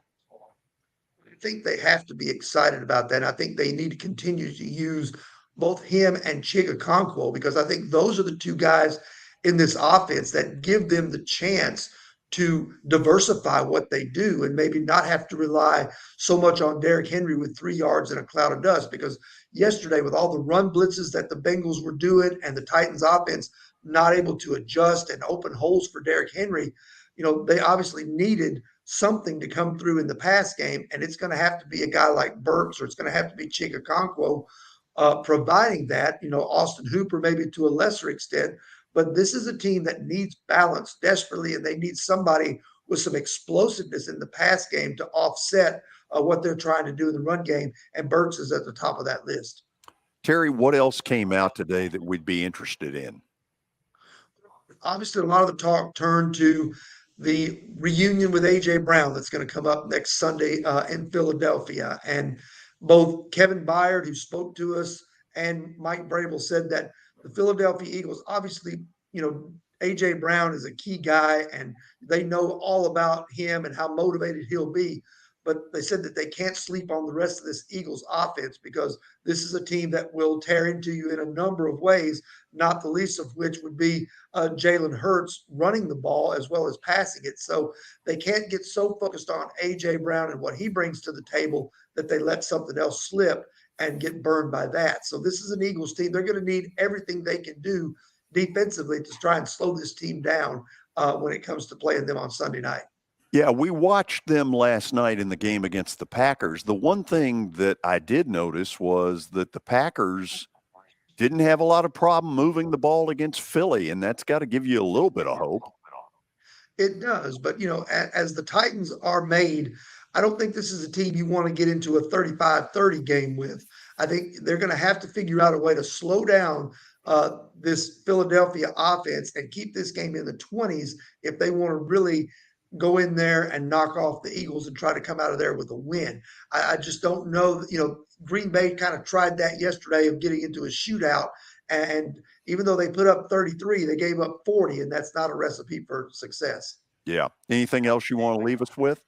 I think they have to be excited about that. And I think they need to continue to use both him and Chigakonkwo, because I think those are the two guys in this offense that give them the chance to diversify what they do and maybe not have to rely so much on Derrick Henry with 3 yards in a cloud of dust. Because yesterday, with all the run blitzes that the Bengals were doing and the Titans offense not able to adjust and open holes for Derrick Henry, they obviously needed something to come through in the pass game. And it's going to have to be a guy like Burks, or it's going to have to be Chigakonkwo providing that, Austin Hooper maybe to a lesser extent. But this is a team that needs balance desperately, and they need somebody with some explosiveness in the pass game to offset what they're trying to do in the run game, and Burks is at the top of that list.
Terry, what else came out today that we'd be interested in?
Obviously, a lot of the talk turned to the reunion with A.J. Brown that's going to come up next Sunday in Philadelphia. And both Kevin Byard, who spoke to us, and Mike Vrabel said that the Philadelphia Eagles, obviously, A.J. Brown is a key guy, and they know all about him and how motivated he'll be. But they said that they can't sleep on the rest of this Eagles offense, because this is a team that will tear into you in a number of ways, not the least of which would be Jalen Hurts running the ball as well as passing it. So they can't get so focused on A.J. Brown and what he brings to the table that they let something else slip and get burned by that. So this is an Eagles team. They're going to need everything they can do defensively to try and slow this team down when it comes to playing them on Sunday night.
Yeah, we watched them last night in the game against the Packers. The one thing that I did notice was that the Packers didn't have a lot of problem moving the ball against Philly, and that's got to give you a little bit of hope.
It does, but as the Titans are made, I don't think this is a team you want to get into a 35-30 game with. I think they're going to have to figure out a way to slow down this Philadelphia offense and keep this game in the 20s if they want to really go in there and knock off the Eagles and try to come out of there with a win. I just don't know. Green Bay kind of tried that yesterday of getting into a shootout, and even though they put up 33, they gave up 40, and that's not a recipe for success.
Yeah. Anything else you want to leave us with?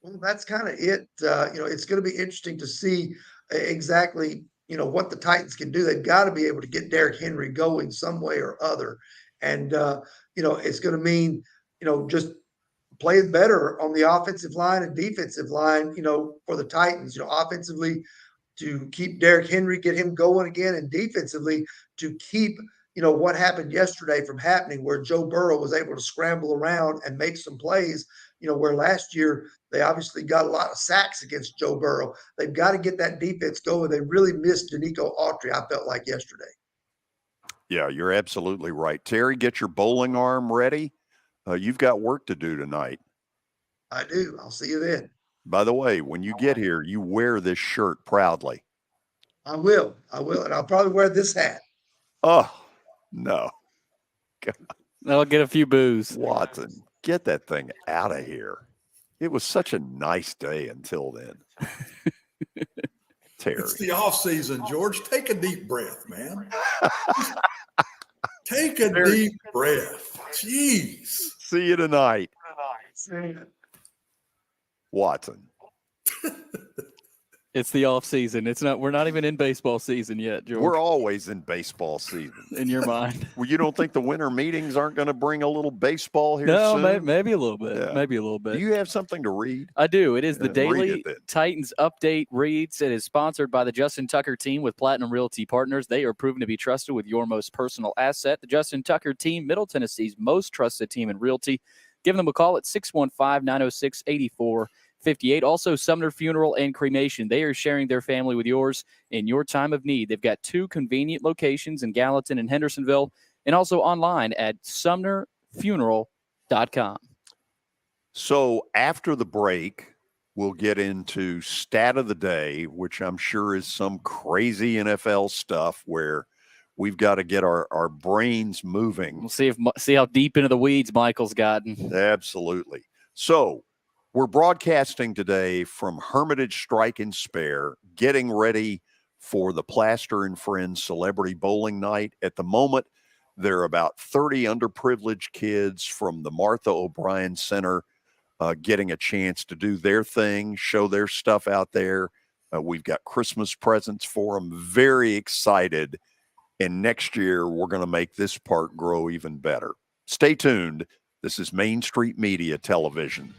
Well, that's kind of it. It's going to be interesting to see exactly, what the Titans can do. They've got to be able to get Derrick Henry going some way or other. And, it's going to mean, just playing better on the offensive line and defensive line, for the Titans, offensively to keep Derrick Henry, get him going again, and defensively to keep, what happened yesterday from happening, where Joe Burrow was able to scramble around and make some plays, where last year they obviously got a lot of sacks against Joe Burrow. They've got to get that defense going. They really missed Danico Autry, I felt like, yesterday.
Yeah, you're absolutely right. Terry, get your bowling arm ready. You've got work to do tonight.
I do. I'll see you then.
By the way, when you get here, you wear this shirt proudly.
I will. And I'll probably wear this hat.
Oh, no. God.
I'll get a few boos.
Watson, get that thing out of here. It was such a nice day until then. Terry.
It's the off season, George. Take a deep breath, man. Take a deep breath. Jeez.
See you tonight. Watson.
It's the off season. We're not even in baseball season yet, George.
We're always in baseball season.
In your mind.
Well, you don't think the winter meetings aren't going to bring a little baseball here
no,
soon?
Maybe a little bit.
Yeah.
Maybe a little bit.
Do you have something to read?
I do. It is the Daily
then.
Titans Update Reads. It is sponsored by the Justin Tucker team with Platinum Realty Partners. They are proven to be trusted with your most personal asset. The Justin Tucker team, Middle Tennessee's most trusted team in realty. Give them a call at 615-906-8458. Also, Sumner Funeral and Cremation. They are sharing their family with yours in your time of need. They've got 2 convenient locations in Gallatin and Hendersonville, and also online at sumnerfuneral.com.
So after the break, we'll get into stat of the day, which I'm sure is some crazy NFL stuff where we've got to get our brains moving.
We'll see how deep into the weeds Michael's gotten.
Absolutely. So we're broadcasting today from Hermitage Strike and Spare, getting ready for the Plaster and Friends Celebrity Bowling Night. At the moment, there are about 30 underprivileged kids from the Martha O'Brien Center getting a chance to do their thing, show their stuff out there. We've got Christmas presents for them. Very excited. And next year, we're going to make this part grow even better. Stay tuned. This is Main Street Media Television.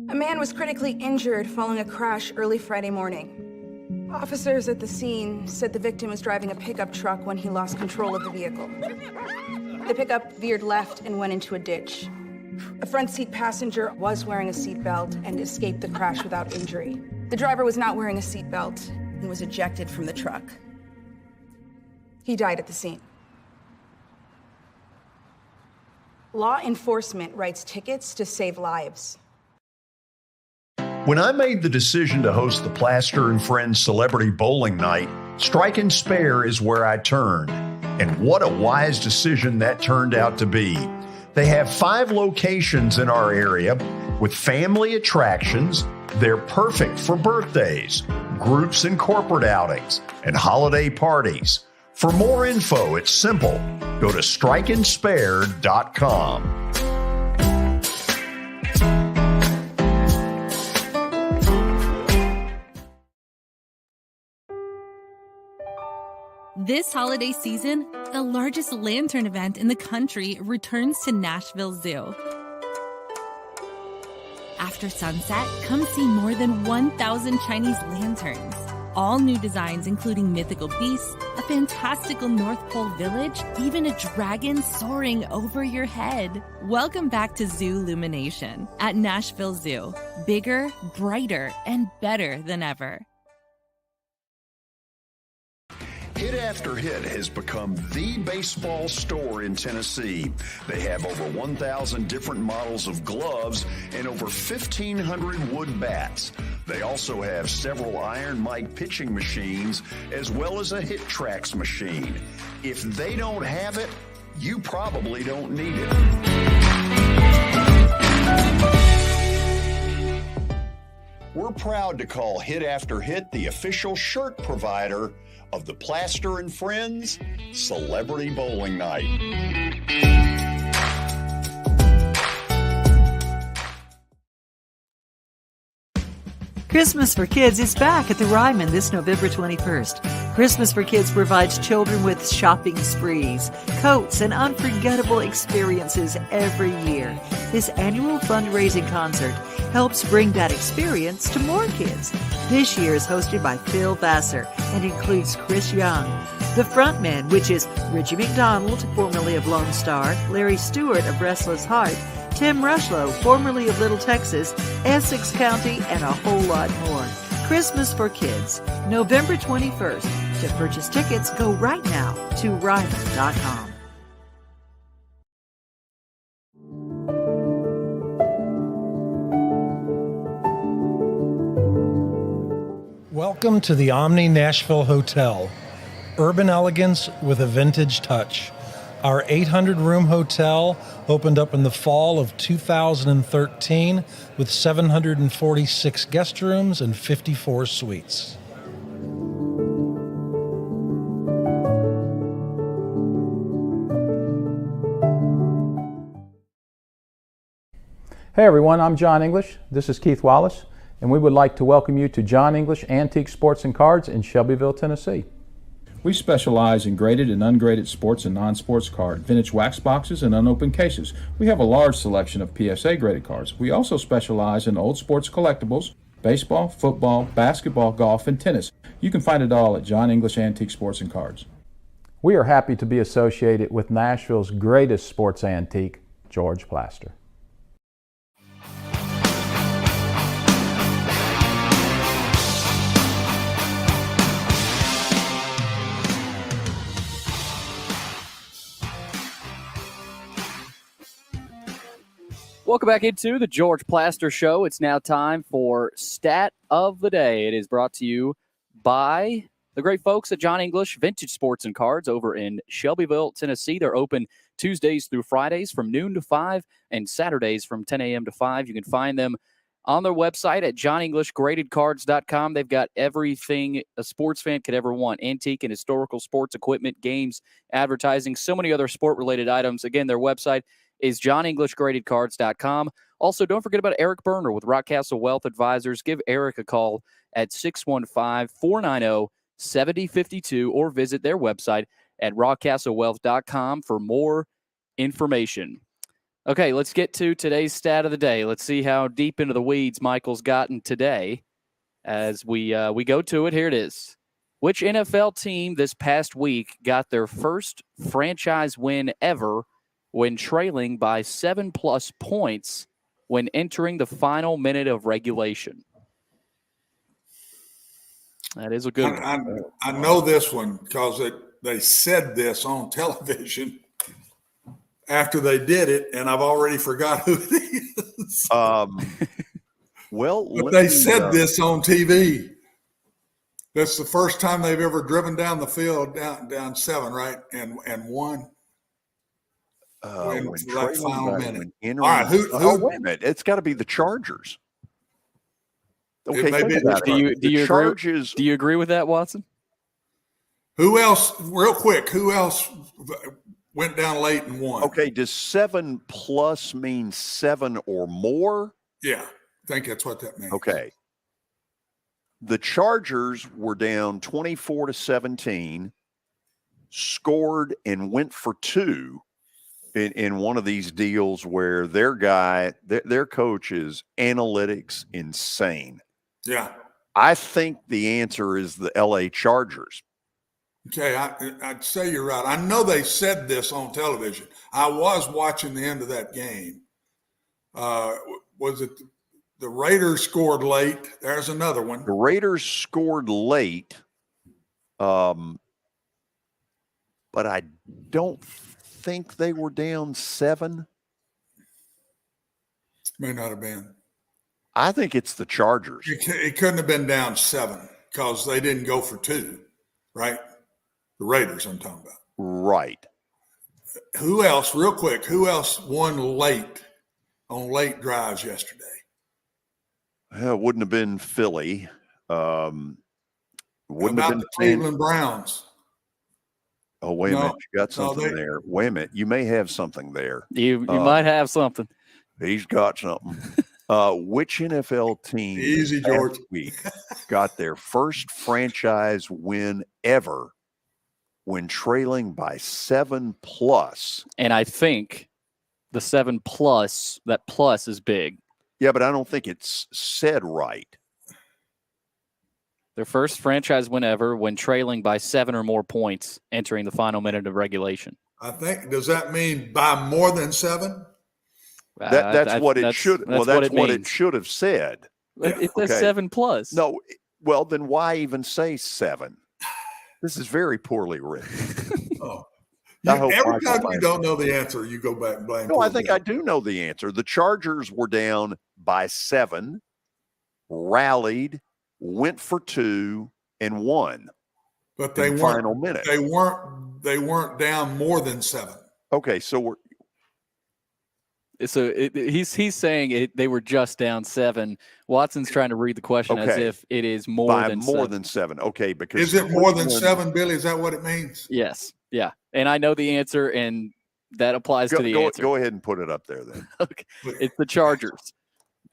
A man was critically injured following a crash early Friday morning. Officers at the scene said the victim was driving a pickup truck when he lost control of the vehicle. The pickup veered left and went into a ditch. A front seat passenger was wearing a seatbelt and escaped the crash without injury. The driver was not wearing a seatbelt and was ejected from the truck. He died at the scene. Law enforcement writes tickets to save lives.
When I made the decision to host the Plaster and Friends Celebrity Bowling Night, Strike and Spare is where I turned. And what a wise decision that turned out to be. They have 5 locations in our area with family attractions. They're perfect for birthdays, groups and corporate outings, and holiday parties. For more info, it's simple. Go to strikeandspare.com.
This holiday season, the largest lantern event in the country returns to Nashville Zoo. After sunset, come see more than 1,000 Chinese lanterns. All new designs including mythical beasts, a fantastical North Pole village, even a dragon soaring over your head. Welcome back to Zoo Illumination at Nashville Zoo. Bigger, brighter, and better than ever.
Hit After Hit has become the baseball store in Tennessee. They have over 1,000 different models of gloves and over 1,500 wood bats. They also have several Iron Mike pitching machines as well as a Hit Trax machine. If they don't have it, you probably don't need it. We're proud to call Hit After Hit the official shirt provider of the Plaster and Friends Celebrity Bowling Night.
Christmas for Kids is back at the Ryman this November 21st. Christmas for Kids provides children with shopping sprees, coats, and unforgettable experiences every year. This annual fundraising concert helps bring that experience to more kids. This year is hosted by Phil Vassar and includes Chris Young. The frontmen, which is Richie McDonald, formerly of Lone Star, Larry Stewart of Restless Heart, Tim Rushlow, formerly of Little Texas, Essex County, and a whole lot more. Christmas for Kids, November 21st. To purchase tickets, go right now to Ryman.com.
Welcome to the Omni Nashville Hotel. Urban elegance with a vintage touch. Our 800-room hotel opened up in the fall of 2013 with 746 guest rooms and 54 suites.
Hey everyone, I'm John English. This is Keith Wallace, and we would like to welcome you to John English Antique Sports and Cards in Shelbyville, Tennessee. We specialize in graded and ungraded sports and non-sports cards, vintage wax boxes, and unopened cases. We have a large selection of PSA graded cards. We also specialize in old sports collectibles, baseball, football, basketball, golf, and tennis. You can find it all at John English Antique Sports and Cards. We are happy to be associated with Nashville's greatest sports antique, George Plaster.
Welcome back into the George Plaster Show. It's now time for Stat of the Day. It is brought to you by the great folks at John English Vintage Sports and Cards over in Shelbyville, Tennessee. They're open Tuesdays through Fridays from noon to 5 and Saturdays from 10 a.m. to 5. You can find them on their website at johnenglishgradedcards.com. They've got everything a sports fan could ever want: antique and historical sports equipment, games, advertising, so many other sport-related items. Again, their website is johnenglishgradedcards.com. Also, don't forget about Eric Berner with Rockcastle Wealth Advisors. Give Eric a call at 615-490-7052 or visit their website at rockcastlewealth.com for more information. Okay, let's get to today's stat of the day. Let's see how deep into the weeds Michael's gotten today as we go to it. Here it is. Which NFL team this past week got their first franchise win ever when trailing by 7+ points when entering the final minute of regulation? That is a good one.
I know this one because they said this on television after they did it, and I've already forgot who it is.
Well,
but they said this on TV. That's the first time they've ever driven down the field down 7, right, and won.
When
Like final minute.
All
right, who
wait a minute. It's got to be the Chargers. Okay,
do you agree with that, Watson?
Who else, real quick, who else went down late and won?
Okay, does 7+ mean 7 or more?
Yeah, I think that's what that means.
Okay. The Chargers were down 24-17, scored and went for 2 in one of these deals where their coach is analytics insane.
Yeah.
I think the answer is the LA Chargers.
Okay, I'd say you're right. I know they said this on television. I was watching the end of that game. Was it the Raiders scored late? There's another one.
The Raiders scored late, but I don't think they were down 7.
May not have been.
I think it's the Chargers.
It couldn't have been down 7 because they didn't go for 2, right? The Raiders I'm talking about.
Right.
Who else, real quick, who else won late on late drives yesterday?
It wouldn't have been Philly. Wouldn't
about
have been
the Cleveland Browns.
Oh, wait a minute. You got something there. Wait a minute. You may have something there.
You might have something.
He's got something. Which NFL team
Easy, George.
last week got their first franchise win ever when trailing by 7+?
And I think the 7+, that plus is big.
Yeah, but I don't think it's said right.
Their first franchise win ever when trailing by 7 or more points entering the final minute of regulation.
I think, does that mean by more than 7?
That's what it should. Well, that's what it should have said.
It says 7+.
No, well, then why even say 7? This is very poorly written.
Every time you don't know the answer, you go back and blame.
No, I think I do know the answer. The Chargers were down by 7, rallied, went for 2, and won.
But they
in the
weren't.
Final minute.
They weren't down more than 7.
Okay, so
he's saying they were just down 7. Watson's trying to read the question as if it is more than 7.
Okay, because
is it more than 7, Billy? Is that what it means?
Yes. Yeah. And I know the answer, and that applies to the answer.
Go ahead and put it up there then.
Okay. It's the Chargers.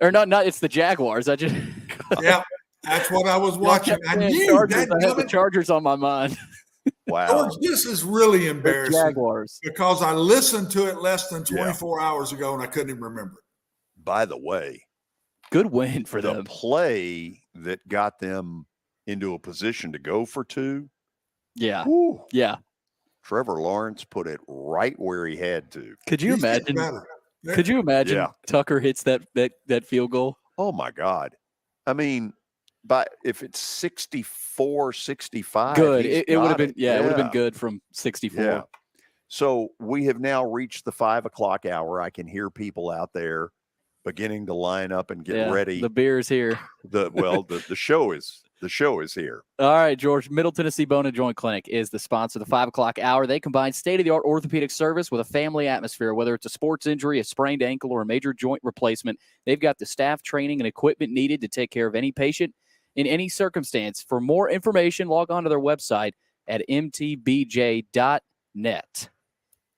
Or not it's the Jaguars.
Yeah, that's what I was watching. I knew
Chargers. I had the Chargers on my mind.
Wow.
George, this is really embarrassing.
Jaguars.
Because I listened to it less than 24 hours ago and I couldn't even remember it.
By the way,
good win for
the
them.
play that got them into a position to go for 2.
Yeah.
Whew.
Yeah.
Trevor Lawrence put it right where he had to.
Could you imagine? Could you imagine Tucker hits that field goal?
Oh my God. I mean, if it's 64, 65.
Good. It would have been, it would have been good from 64.
Yeah. So we have now reached the 5 o'clock hour. I can hear people out there beginning to line up and get ready.
The beer's here.
The show is here.
All right, George. Middle Tennessee Bone and Joint Clinic is the sponsor of the 5 o'clock hour. They combine state-of-the-art orthopedic service with a family atmosphere. Whether it's a sports injury, a sprained ankle, or a major joint replacement, they've got the staff, training, and equipment needed to take care of any patient in any circumstance. For more information, log on to their website at mtbj.net.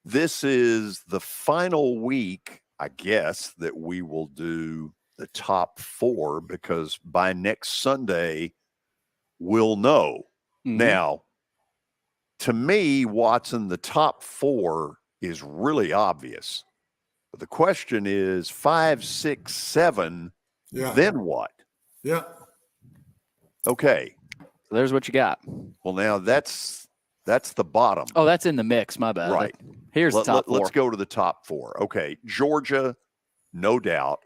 This is the final week, I guess, that we will do the top 4, because by next Sunday, we'll know.
Mm-hmm.
Now, to me, Watson, the top 4 is really obvious. But the question is 5, 6, 7, then what?
Yeah.
Okay.
So there's what you got.
Well, now that's the bottom.
Oh, that's in the mix. My bad.
Right.
Here's the top 4.
Let's go to the top 4. Okay. Georgia, no doubt.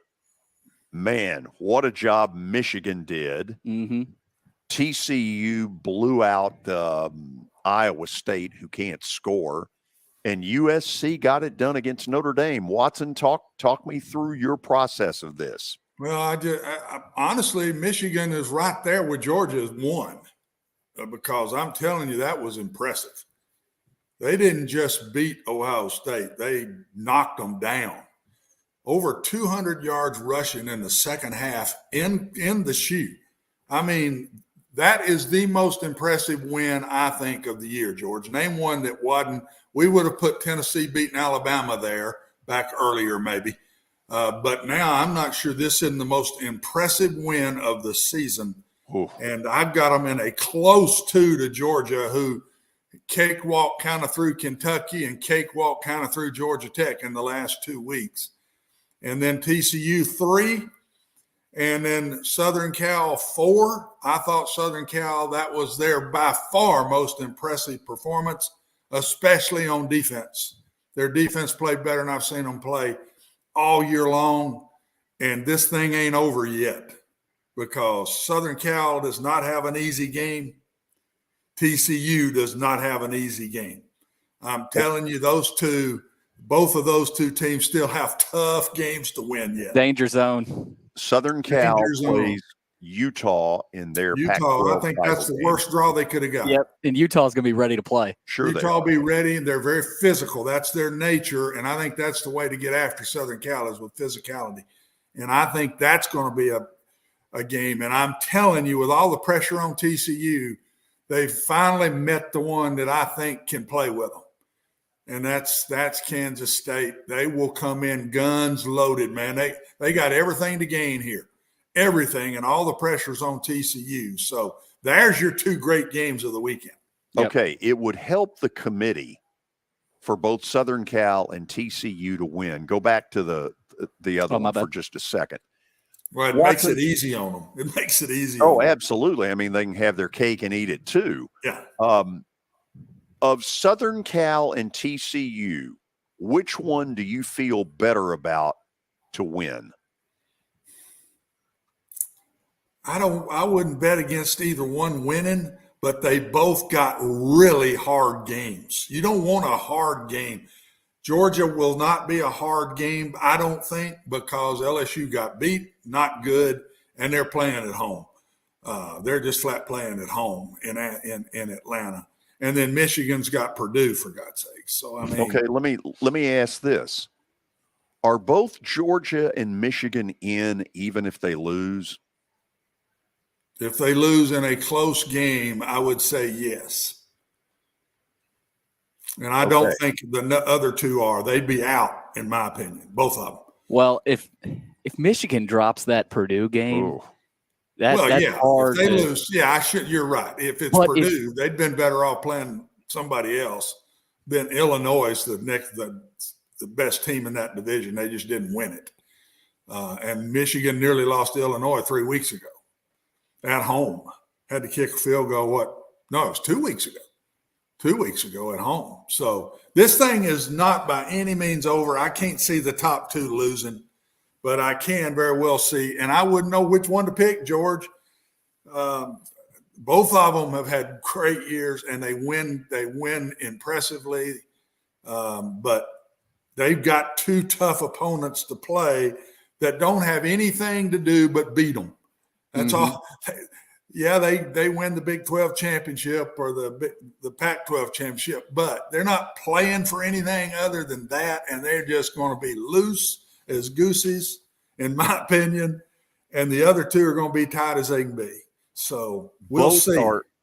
Man, what a job Michigan did.
Mm-hmm.
TCU blew out Iowa State, who can't score. And USC got it done against Notre Dame. Watson, talk me through your process of this.
Well, I honestly, Michigan is right there with Georgia as 1, because I'm telling you, that was impressive. They didn't just beat Ohio State. They knocked them down. Over 200 yards rushing in the second half in the shoe. I mean, that is the most impressive win, I think, of the year, George. Name one that wasn't. We would have put Tennessee beating Alabama there back earlier maybe. But now I'm not sure this isn't the most impressive win of the season.
Ooh.
And I've got them in a close 2 to Georgia, who cakewalk kind of through Kentucky and cakewalk kind of through Georgia Tech in the last 2 weeks. And then TCU 3, and then Southern Cal 4. I thought Southern Cal, that was their by far most impressive performance, especially on defense. Their defense played better than I've seen them play all year long, and this thing ain't over yet, because Southern Cal does not have an easy game. TCU does not have an easy game. I'm telling you, both of those two teams still have tough games to win yet.
Danger zone.
Southern Cal plays Utah in their
Utah. I think that's the worst draw they could have got.
Yep. And Utah's going to be ready to play.
Sure,
Utah will be ready, and they're very physical. That's their nature, and I think that's the way to get after Southern Cal is with physicality. And I think that's going to be a game. And I'm telling you, with all the pressure on TCU, they finally met the one that I think can play with them. And that's Kansas State. They will come in guns loaded, man. They got everything to gain here, everything, and all the pressure's on TCU. So there's your 2 great games of the weekend.
Yep.
Okay, it would help the committee for both Southern Cal and TCU to win. Go back to the other one for just a second.
Well, it makes it easy on them. It makes it easy.
Oh, absolutely. I mean, they can have their cake and eat it too.
Yeah.
Of Southern Cal and TCU, which one do you feel better about to win?
I wouldn't bet against either one winning, but they both got really hard games. You don't want a hard game. Georgia will not be a hard game, I don't think, because LSU got beat, not good, and they're playing at home. They're just flat playing at home in Atlanta. And then Michigan's got Purdue, for God's sake. So, I mean.
Okay, let me ask this. Are both Georgia and Michigan in even if they lose?
If they lose in a close game, I would say yes. And I don't think the other two are. They'd be out, in my opinion, both of them.
Well, if Michigan drops that Purdue game, that's hard.
If they lose, you're right. If it's Purdue, they'd been better off playing somebody else than Illinois, the best team in that division. They just didn't win it. And Michigan nearly lost to Illinois 3 weeks ago at home. Had to kick a field goal, it was 2 weeks ago. 2 weeks ago at home. So this thing is not by any means over. I can't see the top two losing, but I can very well see, and I wouldn't know which one to pick, George. Both of them have had great years, and they win impressively. But they've got two tough opponents to play that don't have anything to do but beat them. That's all. Yeah, they win the Big 12 championship or the Pac-12 championship, but they're not playing for anything other than that, and they're just going to be loose as goosies, in my opinion, and the other two are going to be tight as they can be. So we'll see.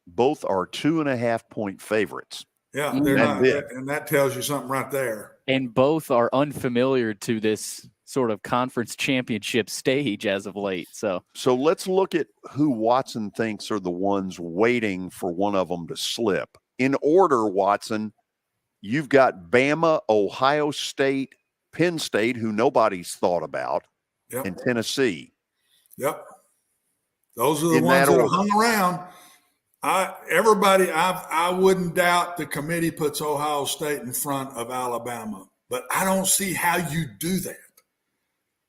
Both are 2.5-point favorites.
Yeah, they're not, and that tells you something right there.
And both are unfamiliar to this sort of conference championship stage as of late. So
let's look at who Watson thinks are the ones waiting for one of them to slip. In order, Watson, you've got Bama, Ohio State, Penn State, who nobody's thought about, and Tennessee.
Yep. Those are the ones that have hung around. I wouldn't doubt the committee puts Ohio State in front of Alabama, but I don't see how you do that.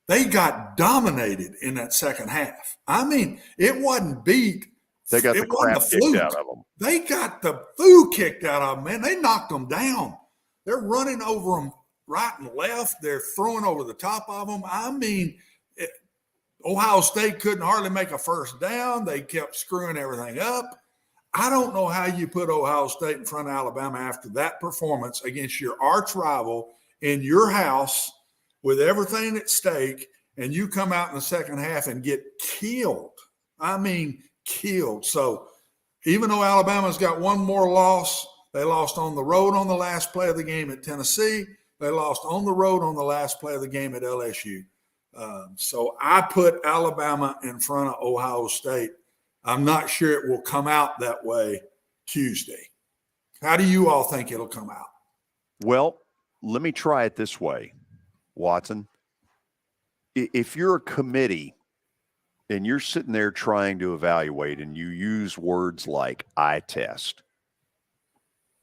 They got dominated in that second half. I mean, it wasn't beat.
They got the crap kicked out of them.
They got the foo kicked out of them, man. They knocked them down. They're running over them right and left. They're throwing over the top of them. I mean, Ohio State couldn't hardly make a first down. They kept screwing everything up. I don't know how you put Ohio State in front of Alabama after that performance against your arch rival in your house with everything at stake, and you come out in the second half and get killed. I mean, killed. So even though Alabama's got one more loss, they lost on the road on the last play of the game at Tennessee. They lost on the road on the last play of the game at LSU. So I put Alabama in front of Ohio State. I'm not sure it will come out that way Tuesday. How do you all think it'll come out?
Well, let me try it this way, Watson. If you're a committee and you're sitting there trying to evaluate and you use words like eye test,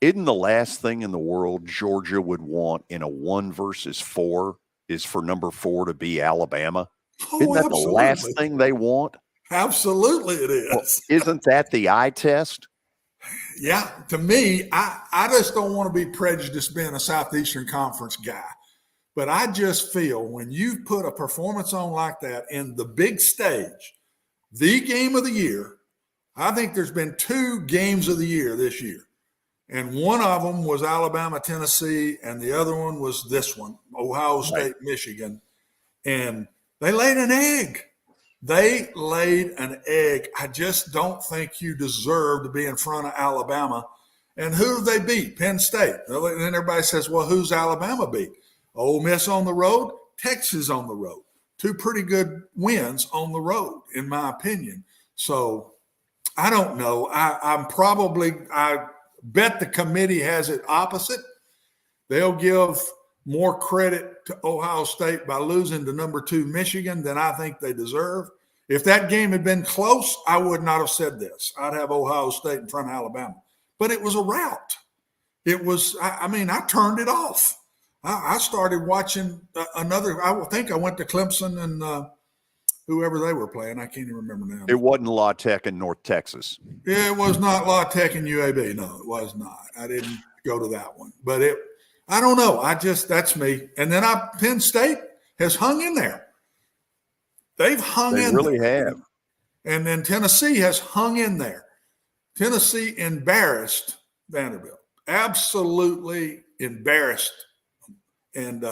isn't the last thing in the world Georgia would want in a 1 versus 4 is for number 4 to be Alabama? Isn't that the last thing they want?
Absolutely it is.
Well, isn't that the eye test?
Yeah, to me, I just don't want to be prejudiced being a Southeastern Conference guy. But I just feel when you put a performance on like that in the big stage, the game of the year, I think there's been 2 games of the year this year. And one of them was Alabama, Tennessee, and the other one was this one, Ohio State, Michigan. And they laid an egg. They laid an egg. I just don't think you deserve to be in front of Alabama. And who did they beat? Penn State. And then everybody says, well, who's Alabama beat? Ole Miss on the road, Texas on the road. 2 pretty good wins on the road, in my opinion. So I don't know. I bet the committee has it opposite. They'll give more credit to Ohio State by losing to number 2 Michigan than I think they deserve. If that game had been close, I would not have said this. I'd have Ohio State in front of Alabama. But it was a rout. It was, I turned it off. I started watching I think I went to Clemson and whoever they were playing. I can't even remember now.
It wasn't La Tech in North Texas.
Yeah, it was not La Tech and UAB. No, it was not. I didn't go to that one. But I don't know. That's me. And then Penn State has hung in there. They've hung in there.
They really have.
And then Tennessee has hung in there. Tennessee embarrassed Vanderbilt, absolutely embarrassed. And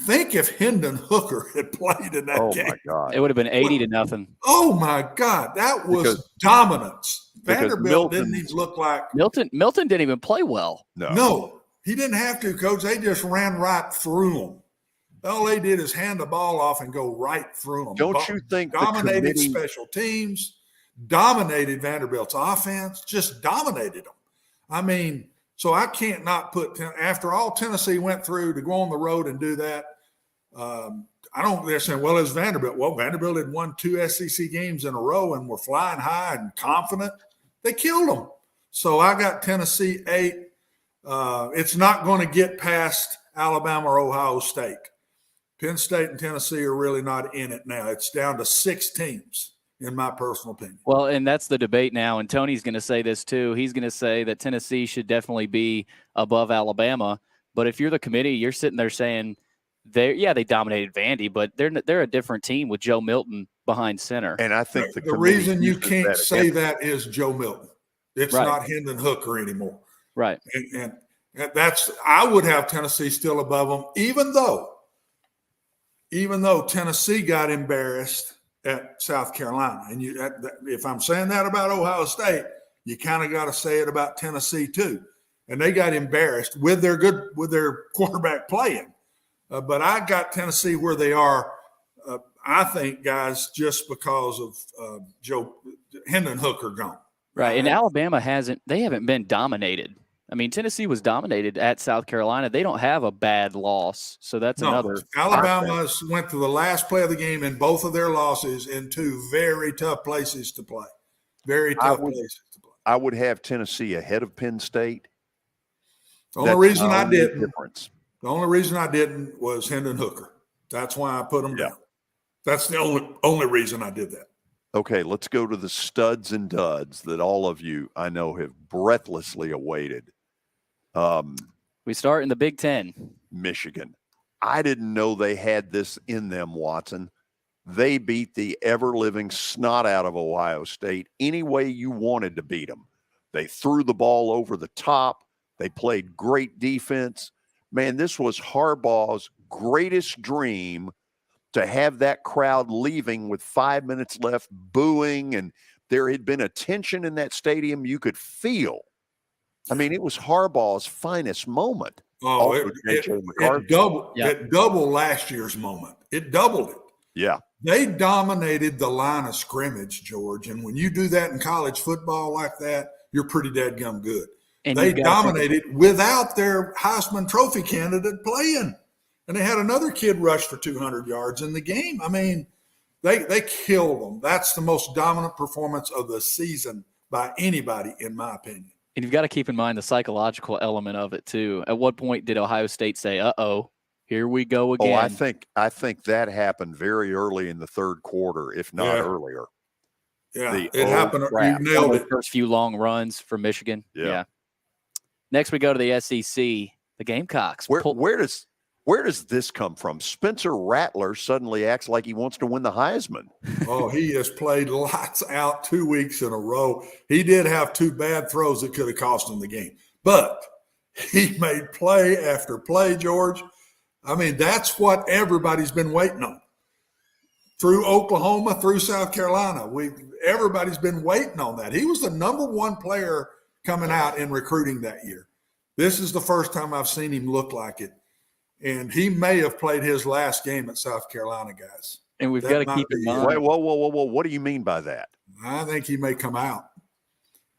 think if Hendon Hooker had played in that game.
Oh, my God.
It would have been 80-0.
Oh, my God. That was dominance. Vanderbilt didn't even look like.
Milton didn't even play well.
No, he didn't have to, Coach. They just ran right through them. All they did is hand the ball off and go right through them.
Don't you think
dominated special teams, dominated Vanderbilt's offense, just dominated them. I mean, so I can't not put after all Tennessee went through to go on the road and do that. They're saying, well, it's Vanderbilt. Well, Vanderbilt had won 2 SEC games in a row and were flying high and confident. They killed them. So I got Tennessee 8. It's not going to get past Alabama or Ohio State. Penn State and Tennessee are really not in it now. It's down to 6 teams, in my personal opinion.
Well, and that's the debate now, and Tony's going to say this too. He's going to say that Tennessee should definitely be above Alabama. But if you're the committee, you're sitting there saying, they dominated Vandy, but they're a different team with Joe Milton behind center.
And I think
the reason you can't say that is Joe Milton. It's not Hendon Hooker anymore.
Right.
And that's – I would have Tennessee still above them, even though Tennessee got embarrassed at South Carolina. And if I'm saying that about Ohio State, you kind of got to say it about Tennessee too. And they got embarrassed with their quarterback playing. But I got Tennessee where they are, I think, guys, just because of Hendon Hooker gone.
Right. And Alabama haven't been dominated. I mean, Tennessee was dominated at South Carolina. They don't have a bad loss. So that's another.
Alabama went to the last play of the game in both of their losses in 2 very tough places to play. Very tough places to play.
I would have Tennessee ahead of Penn State.
The only reason I didn't was Hendon Hooker. That's why I put them down. That's the only reason I did that.
Okay, let's go to the studs and duds that all of you, I know, have breathlessly awaited.
We start in the Big Ten.
Michigan. I didn't know they had this in them, Watson. They beat the ever-living snot out of Ohio State any way you wanted to beat them. They threw the ball over the top. They played great defense. Man, this was Harbaugh's greatest dream, to have that crowd leaving with 5 minutes left, booing, and there had been a tension in that stadium you could feel. I mean, it was Harbaugh's finest moment.
Oh, it doubled last year's moment. It doubled it.
Yeah.
They dominated the line of scrimmage, George, and when you do that in college football like that, you're pretty dadgum good. And they dominated without their Heisman Trophy candidate playing. And they had another kid rush for 200 yards in the game. I mean, they killed them. That's the most dominant performance of the season by anybody, in my opinion.
And you've got to keep in mind the psychological element of it, too. At what point did Ohio State say, uh-oh, here we go again?
Oh, I think that happened very early in the third quarter, if not earlier.
Yeah, it happened. You nailed it.
First few long runs for Michigan. Yeah. Next, we go to the SEC, the Gamecocks.
Where does this come from? Spencer Rattler suddenly acts like he wants to win the Heisman.
Oh, he has played lights out 2 weeks in a row. He did have 2 bad throws that could have cost him the game. But he made play after play, George. I mean, that's what everybody's been waiting on. Through Oklahoma, through South Carolina, everybody's been waiting on that. He was the number 1 player coming out in recruiting that year. This is the first time I've seen him look like it. And he may have played his last game at South Carolina, guys.
And we've got to keep in mind.
Wait, whoa. What do you mean by that?
I think he may come out.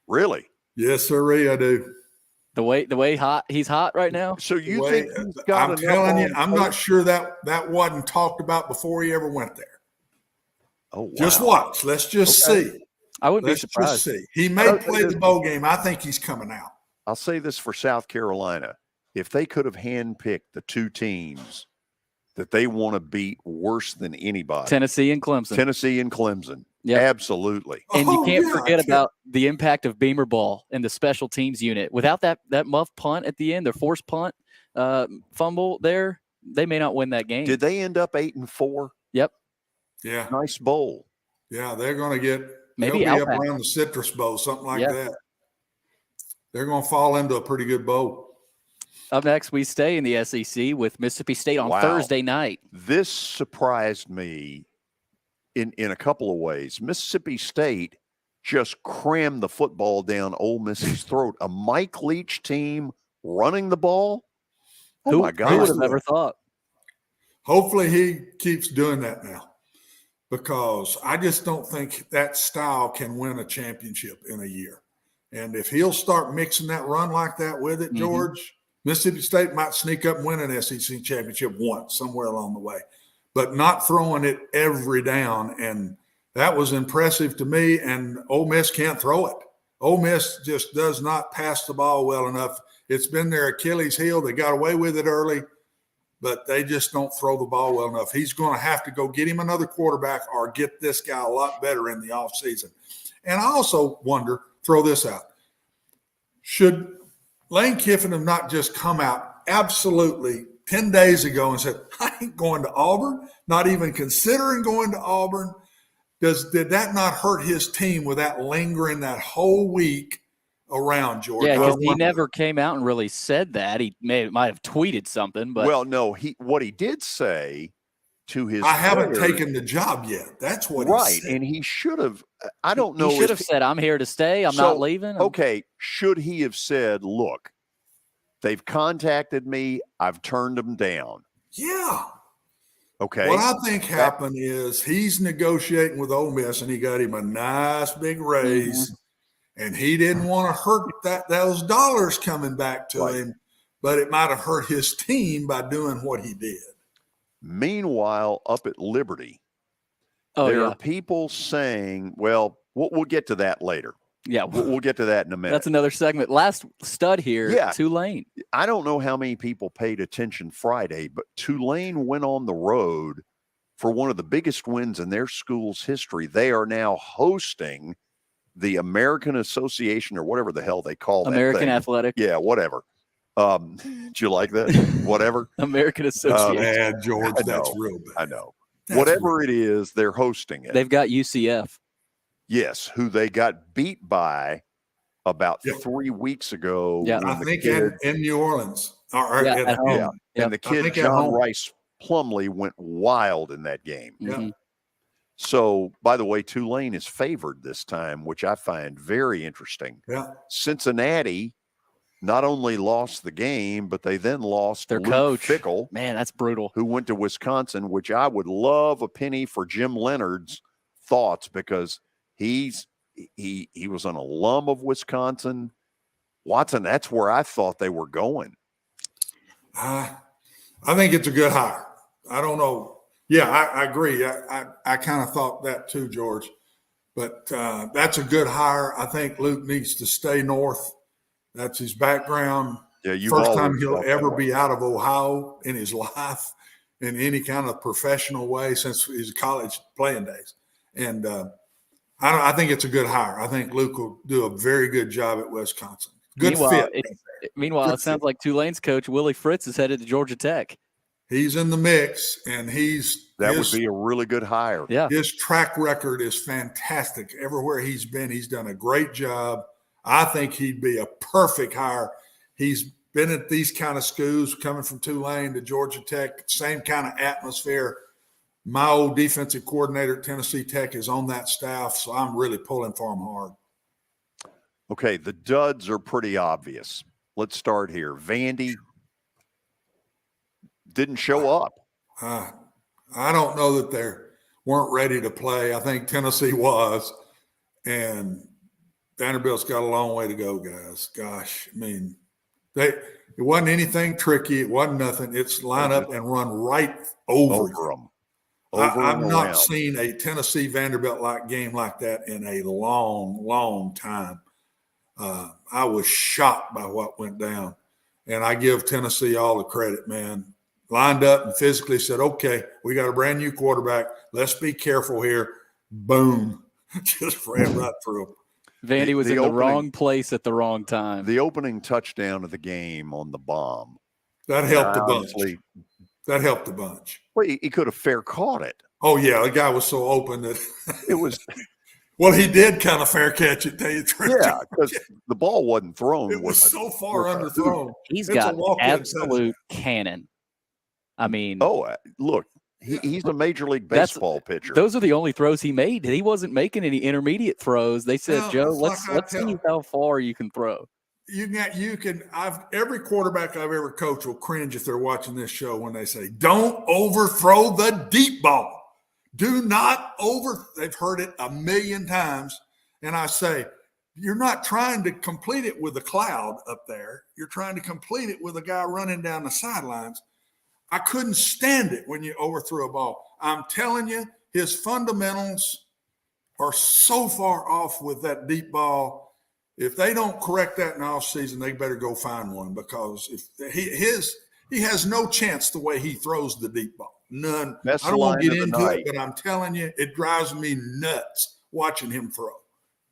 Really?
Yes, sir, I do.
The way he's hot right now?
So you think he's got
I'm telling you, I'm not sure that wasn't talked about before he ever went there.
Oh, wow.
Just watch. Let's just see.
I wouldn't be surprised.
Just see. He may play the bowl game. I think he's coming out.
I'll say this for South Carolina. If they could have handpicked the 2 teams that they want to beat worse than anybody.
Tennessee and Clemson.
Yeah, absolutely.
And you can't forget about the impact of Beamer ball in the special teams unit. Without that muff punt at the end, their forced punt fumble there, they may not win that game.
Did they end up 8-4?
Yep.
Yeah.
Nice bowl.
Yeah, they're going to get
Maybe
they'll be up
Outback.
around the Citrus Bowl, something like
Yeah.
that. They're going to fall into a pretty good bowl.
Up next, we stay in the SEC with Mississippi State on
Wow.
Thursday night.
This surprised me in a couple of ways. Mississippi State just crammed the football down Ole Miss's throat. A Mike Leach team running the ball? Oh, my God.
Who would have ever thought?
Hopefully he keeps doing that now, because I just don't think that style can win a championship in a year. And if he'll start mixing that run like that with it, George, Mississippi State might sneak up and win an SEC championship once somewhere along the way, but not throwing it every down. And that was impressive to me. And Ole Miss can't throw it. Ole Miss just does not pass the ball well enough. It's been their Achilles heel. They got away with it early, but they just don't throw the ball well enough. He's going to have to go get him another quarterback or get this guy a lot better in the offseason. And I also wonder, throw this out, should Lane Kiffin have not just come out absolutely 10 days ago and said, I ain't going to Auburn, not even considering going to Auburn? Did that not hurt his team with that lingering that whole week around, George?
Yeah, because he never came out and really said that. He might have tweeted something, but
well, no, what he did say to his
I haven't
players,
taken the job yet. That's what
right,
he said.
and he should have. I don't know.
He should have said, I'm here to stay. I'm not leaving.
Okay, should he have said, look, they've contacted me. I've turned them down.
Yeah.
Okay.
What I think happened is he's negotiating with Ole Miss, and he got him a nice big raise, and he didn't want to hurt those dollars coming back to him, but it might have hurt his team by doing what he did.
Meanwhile, up at Liberty, there are people saying, well, we'll get to that later.
Yeah,
we'll get to that in a minute.
That's another segment. Last stud here, Tulane.
I don't know how many people paid attention Friday, but Tulane went on the road for one of the biggest wins in their school's history. They are now hosting the American Association, or whatever the hell they call that
American
thing.
Athletic.
Yeah, whatever. Did you like that? Whatever.
American Association.
Bad, George. That's real bad.
I know. Whatever it is, they're hosting it.
They've got UCF.
Yes, who they got beat by about 3 weeks ago.
Yeah, I think in New Orleans.
At home. Yeah. And the kid, John
Rice
Rice Plumlee, went wild in that game.
Yeah.
So, by the way, Tulane is favored this time, which I find very interesting.
Yeah.
Cincinnati not only lost the game, but they then lost
their
Luke
coach.
Fickell.
Man, that's brutal.
Who went to Wisconsin, which I would love a penny for Jim Leonard's thoughts, because he was an alum of Wisconsin. Watson, that's where I thought they were going.
I think it's a good hire. I don't know. Yeah, I agree. I kind of thought that too, George. But that's a good hire. I think Luke needs to stay north. That's his background.
Yeah,
first time he'll ever be out of Ohio in his life in any kind of professional way since his college playing days. And I think it's a good hire. I think Luke will do a very good job at Wisconsin. Good fit.
Meanwhile, it sounds like Tulane's coach, Willie Fritz, is headed to Georgia Tech.
He's in the mix, and
that would be a really good hire.
Yeah.
His track record is fantastic. Everywhere he's been, he's done a great job. I think he'd be a perfect hire. He's been at these kind of schools, coming from Tulane to Georgia Tech, same kind of atmosphere. My old defensive coordinator at Tennessee Tech is on that staff, so I'm really pulling for him hard.
Okay, the duds are pretty obvious. Let's start here. Vandy didn't show up.
I don't know that they weren't ready to play. I think Tennessee was, and Vanderbilt's got a long way to go, guys. Gosh, I mean, it wasn't anything tricky. It wasn't nothing. It's line up and run right over
them.
I've not seen a Tennessee Vanderbilt game like that in a long, long time. I was shocked by what went down, and I give Tennessee all the credit, man. Lined up and physically said, okay, we got a brand new quarterback. Let's be careful here. Boom. Just ran right through him.
Vandy was in the wrong place at the wrong time.
The opening touchdown of the game on the bomb.
That helped a bunch. That helped a bunch.
Well, he could have fair caught it.
Oh, yeah, the guy was so open that
it was.
Well, he did kind of fair catch it, tell you the truth.
Yeah, because the ball wasn't thrown.
It was so far underthrown.
He's got absolute cannon. I mean,
look, he's a Major League Baseball pitcher.
Those are the only throws he made. He wasn't making any intermediate throws. They said, Joe, let's see how far you can throw.
Every quarterback I've ever coached will cringe if they're watching this show when they say, don't overthrow the deep ball. Do not they've heard it a million times. And I say, you're not trying to complete it with a cloud up there. You're trying to complete it with a guy running down the sidelines. I couldn't stand it when you overthrew a ball. I'm telling you, his fundamentals are so far off with that deep ball. If they don't correct that in the offseason, they better go find one, because if he has no chance the way he throws the deep ball. None. I don't want to get into it, but I'm telling you, it drives me nuts watching him throw.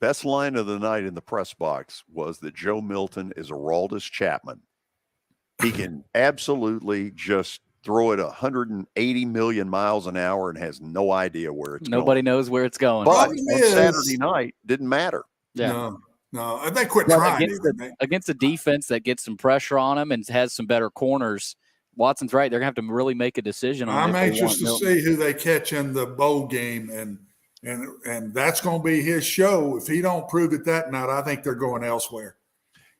Best line of the night in the press box was that Joe Milton is a Aroldis Chapman. He can absolutely just throw it 180 million miles an hour and has no idea where it's going.
Nobody knows where it's going.
But on Saturday night, didn't matter.
Yeah.
No, they quit trying.
Against a defense that gets some pressure on him and has some better corners, Watson's right. They're going to have to really make a decision on it.
I'm anxious to see who they catch in the bowl game, and that's going to be his show. If he don't prove it that night, I think they're going elsewhere.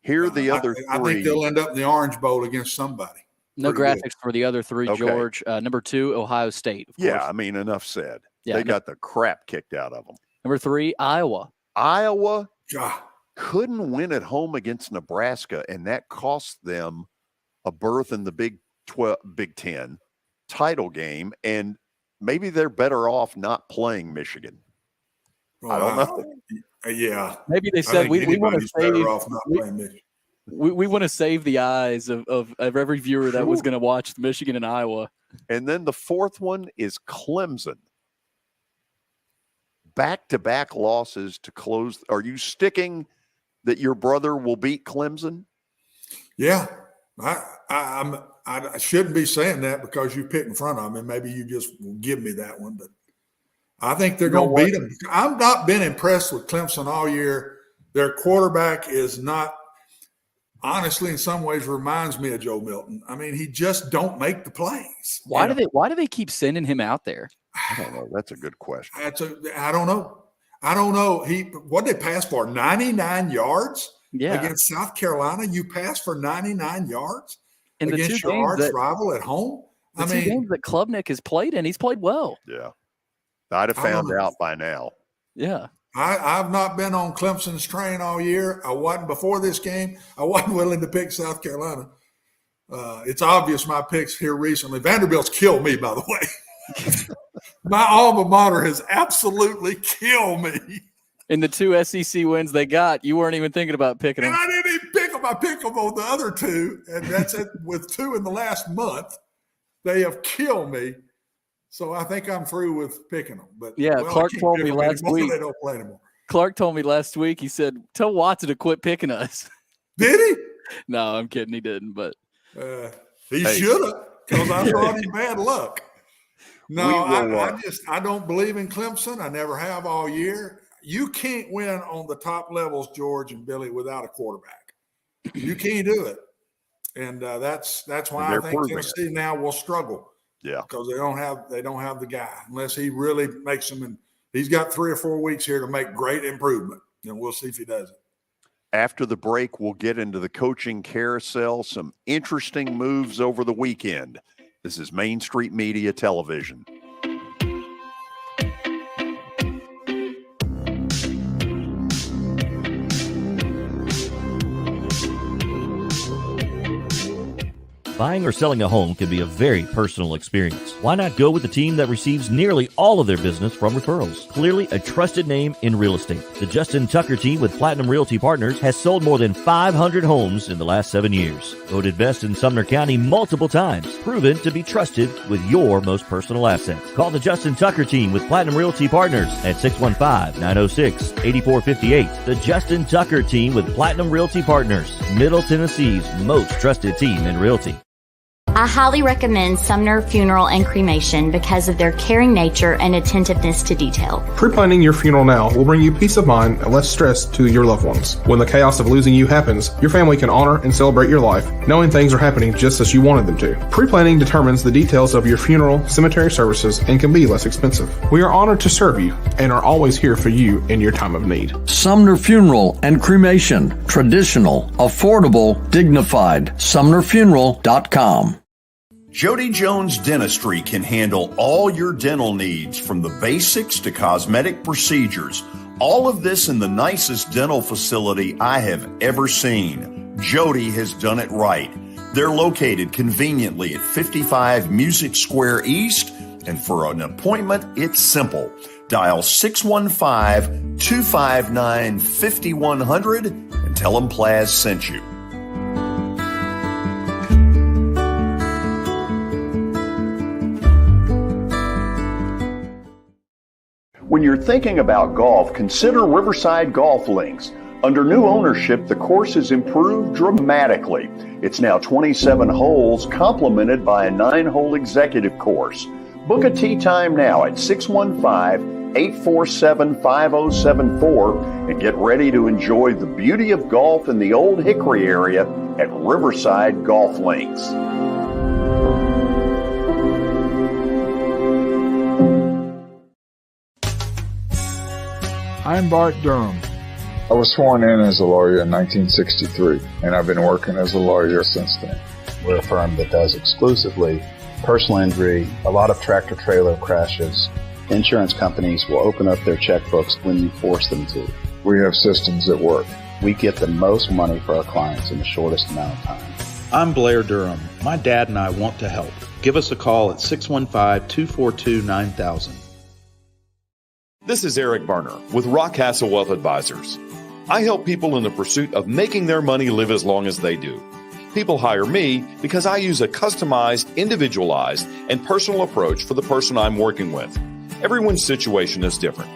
Here are the other three.
I think they'll end up in the Orange Bowl against somebody.
No graphics for the other three, George. Number 2, Ohio State.
Yeah, I mean, enough said. Yeah, they got the crap kicked out of them.
Number 3, Iowa.
Iowa couldn't win at home against Nebraska, and that cost them a berth in the Big 10 title game, and maybe they're better off not playing Michigan. I don't know.
Yeah.
Maybe they said we want to save the eyes of every viewer that was going to watch Michigan and Iowa.
And then the fourth one is Clemson. Back-to-back losses to close. Are you sticking that your brother will beat Clemson?
Yeah. I shouldn't be saying that because you picked in front of me. Maybe you just will give me that one, but I think they're going to beat them. I've not been impressed with Clemson all year. Their quarterback is not, honestly, in some ways reminds me of Joe Milton. I mean, he just don't make the plays.
Why do they keep sending him out there?
I don't know. That's a good question.
I don't know. What did they pass for? 99 yards against South Carolina? You passed for 99 yards
in
against your arch rival at home?
The two games that Klubnik has played in, he's played well.
Yeah. I'd have found out by now.
Yeah.
I've not been on Clemson's train all year. I wasn't before this game. I wasn't willing to pick South Carolina. It's obvious my picks here recently. Vanderbilt's killed me, by the way. My alma mater has absolutely killed me.
In the 2 SEC wins they got, you weren't even thinking about picking them.
And I didn't even pick them. I picked them on the other 2, and that's it. With 2 in the last month, they have killed me. So I think I'm through with picking them. But
Clark told me last week.
They don't play anymore.
Clark told me last week. He said, "Tell Watson to quit picking us."
Did he?
No, I'm kidding. He didn't. But
he should have, because I brought him bad luck. No, I don't believe in Clemson. I never have all year. You can't win on the top levels, George and Billy, without a quarterback. You can't do it, and that's why I think Tennessee now will struggle.
Yeah,
because they don't have the guy unless he really makes them. And he's got 3 or 4 weeks here to make great improvement, and we'll see if he does it.
After the break, we'll get into the coaching carousel. Some interesting moves over the weekend. This is Main Street Media Television.
Buying or selling a home can be a very personal experience. Why not go with the team that receives nearly all of their business from referrals? Clearly a trusted name in real estate. The Justin Tucker team with Platinum Realty Partners has sold more than 500 homes in the last 7 years. Voted best in Sumner County multiple times. Proven to be trusted with your most personal assets. Call the Justin Tucker team with Platinum Realty Partners at 615-906-8458. The Justin Tucker team with Platinum Realty Partners, Middle Tennessee's most trusted team in realty.
I highly recommend Sumner Funeral and Cremation because of their caring nature and attentiveness to detail.
Pre-planning your funeral now will bring you peace of mind and less stress to your loved ones. When the chaos of losing you happens, your family can honor and celebrate your life, knowing things are happening just as you wanted them to. Pre-planning determines the details of your funeral, cemetery services, and can be less expensive. We are honored to serve you and are always here for you in your time of need.
Sumner Funeral and Cremation. Traditional, affordable, dignified. SumnerFuneral.com.
Jody Jones Dentistry can handle all your dental needs, from the basics to cosmetic procedures. All of this in the nicest dental facility I have ever seen. Jody has done it right. They're located conveniently at 55 Music Square East, and for an appointment, it's simple. Dial 615-259-5100 and tell them Plaz sent you. When you're thinking about golf, consider Riverside Golf Links. Under new ownership, the course has improved dramatically. It's now 27 holes, complemented by a 9-hole executive course. Book a tee time now at 615-847-5074 and get ready to enjoy the beauty of golf in the Old Hickory area at Riverside Golf Links.
I'm Bart Durham.
I was sworn in as a lawyer in 1963, and I've been working as a lawyer since then.
We're a firm that does exclusively personal injury, a lot of tractor-trailer crashes. Insurance companies will open up their checkbooks when you force them to.
We have systems that work.
We get the most money for our clients in the shortest amount of time.
I'm Blair Durham. My dad and I want to help. Give us a call at 615-242-9000.
This is Eric Berner with Rockcastle Wealth Advisors. I help people in the pursuit of making their money live as long as they do. People hire me because I use a customized, individualized, and personal approach for the person I'm working with. Everyone's situation is different.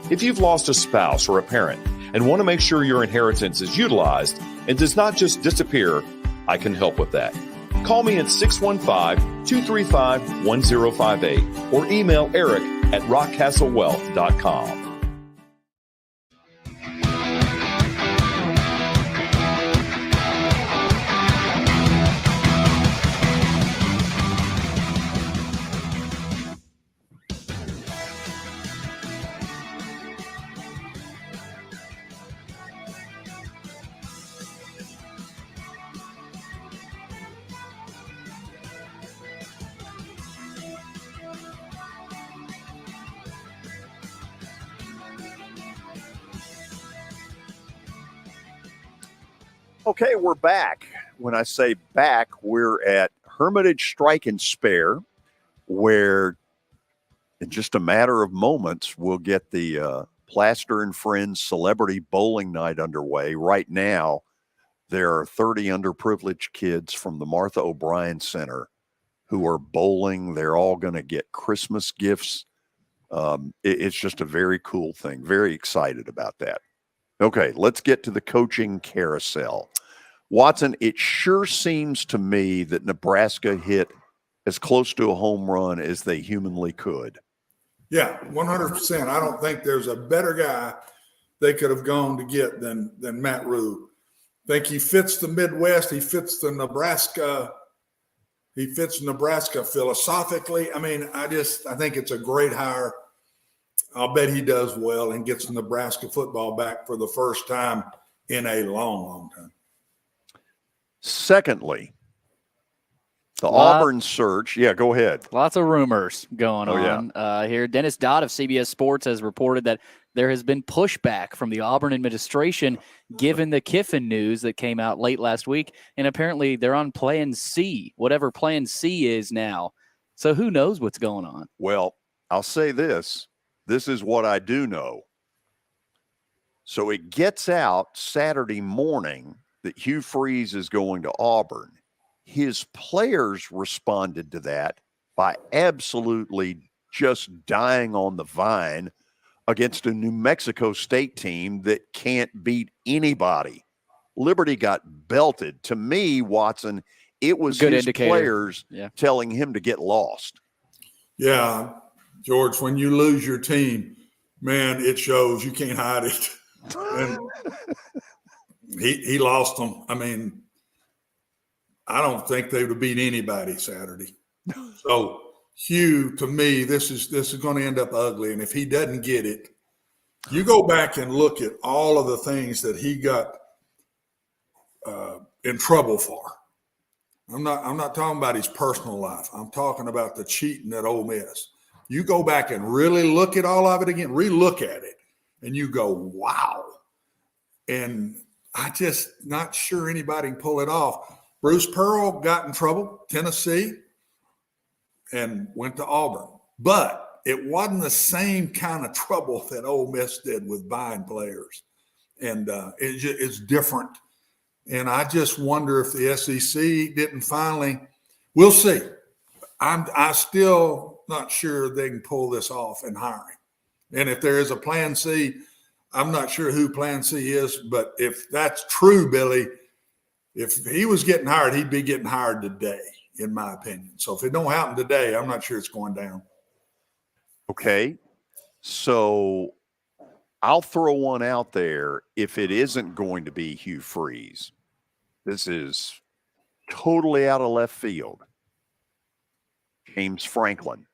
If you've lost a spouse or a parent and want to make sure your inheritance is utilized and does not just disappear, I can help with that. Call me at 615-235-1058 or email Eric at rockcastlewealth.com.
Okay, we're back. When I say back, we're at Hermitage Strike and Spare, where in just a matter of moments, we'll get the Plaster and Friends Celebrity Bowling Night underway. Right now, there are 30 underprivileged kids from the Martha O'Brien Center who are bowling. They're all going to get Christmas gifts. It's just a very cool thing. Very excited about that. Okay, let's get to the coaching carousel. Watson, it sure seems to me that Nebraska hit as close to a home run as they humanly could.
Yeah, 100%. I don't think there's a better guy they could have gone to get than Matt Rue. I think he fits the Midwest. He fits the Nebraska. He fits Nebraska philosophically. I mean, I think it's a great hire. I'll bet he does well and gets Nebraska football back for the first time in a long, long time.
Secondly, the Auburn search. Yeah, go ahead.
Lots of rumors going on here. Dennis Dodd of CBS Sports has reported that there has been pushback from the Auburn administration given the Kiffin news that came out late last week. And apparently they're on Plan C, whatever Plan C is now. So who knows what's going on?
Well, I'll say this. This is what I do know. So it gets out Saturday morning that Hugh Freeze is going to Auburn. His players responded to that by absolutely just dying on the vine against a New Mexico State team that can't beat anybody. Liberty got belted. To me, Watson, it was
Good
his
indicator.
players
Yeah.
telling him to get lost.
Yeah, George, when you lose your team, man, it shows. You can't hide it. And he lost them. I mean, I don't think they would have beat anybody Saturday. So Hugh, to me, this is going to end up ugly. And if he doesn't get it, you go back and look at all of the things that he got in trouble for. I'm not talking about his personal life. I'm talking about the cheating at Ole Miss. You go back and really look at all of it again, re-look at it, and you go, wow. And I just not sure anybody can pull it off. Bruce Pearl got in trouble, Tennessee, and went to Auburn. But it wasn't the same kind of trouble that Ole Miss did with buying players. And it's different. And I just wonder if the SEC didn't finally – we'll see. I'm still not sure they can pull this off in hiring. And if there is a plan C, I'm not sure who plan C is. But if that's true, Billy, if he was getting hired, he'd be getting hired today, in my opinion. So if it don't happen today, I'm not sure it's going down.
Okay. So I'll throw one out there. If it isn't going to be Hugh Freeze, this is totally out of left field. James Franklin.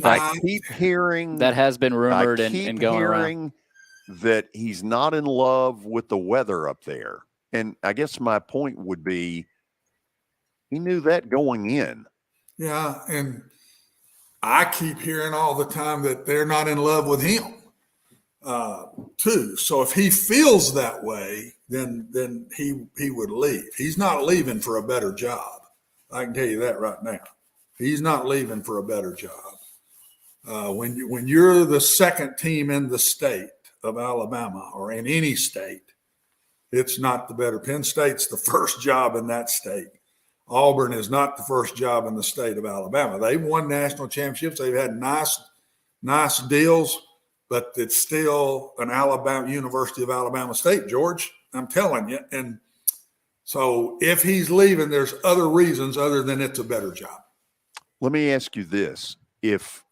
I keep hearing
that has been rumored and going around
that he's not in love with the weather up there. And I guess my point would be he knew that going in.
Yeah, and I keep hearing all the time that they're not in love with him, too. So if he feels that way, then he would leave. He's not leaving for a better job. I can tell you that right now. He's not leaving for a better job. When you're the second team in the state of Alabama or in any state, it's not the better. Penn State's the first job in that state. Auburn is not the first job in the state of Alabama. They've won national championships. They've had nice deals, but it's still an University of Alabama State, George. I'm telling you. And so if he's leaving, there's other reasons other than it's a better job.
Let me ask you this. If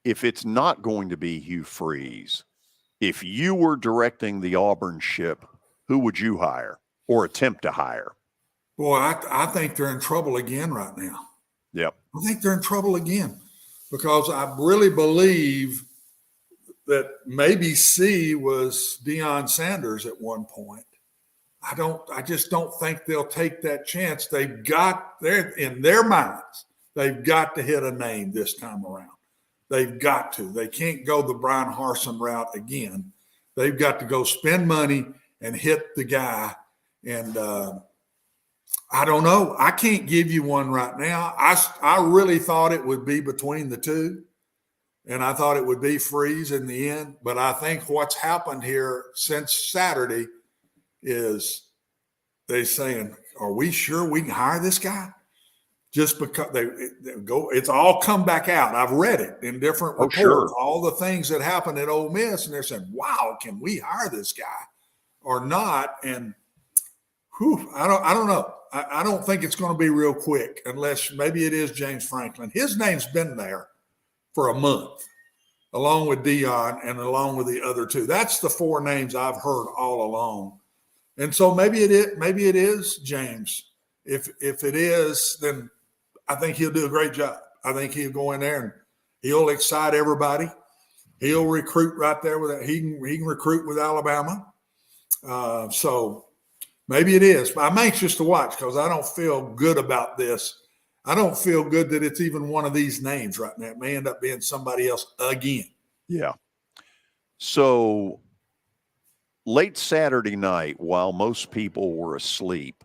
it's not going to be Hugh Freeze, if you were directing the Auburn ship, who would you hire or attempt to hire?
Boy, I think they're in trouble again right now.
Yep.
I think they're in trouble again because I really believe that maybe C was Deion Sanders at one point. I just don't think they'll take that chance. In their minds, they've got to hit a name this time around. They've got to. They can't go the Brian Harsin route again. They've got to go spend money and hit the guy. And I don't know. I can't give you one right now. I really thought it would be between the two, and I thought it would be Freeze in the end. But I think what's happened here since Saturday is they saying, are we sure we can hire this guy? Just because they go, it's all come back out. I've read it in different reports,
sure.
All the things that happened at Ole Miss, and they're saying, wow, can we hire this guy or not? And I don't know. I don't think it's going to be real quick unless maybe it is James Franklin. His name's been there for a month, along with Deion and along with the other two. That's the four names I've heard all along. And so maybe it is James. If it is, then I think he'll do a great job. I think he'll go in there and he'll excite everybody. He'll recruit right there with it. He can recruit with Alabama. So maybe it is. But I'm anxious to watch because I don't feel good about this. I don't feel good that it's even one of these names right now. It may end up being somebody else again.
Yeah. So late Saturday night, while most people were asleep,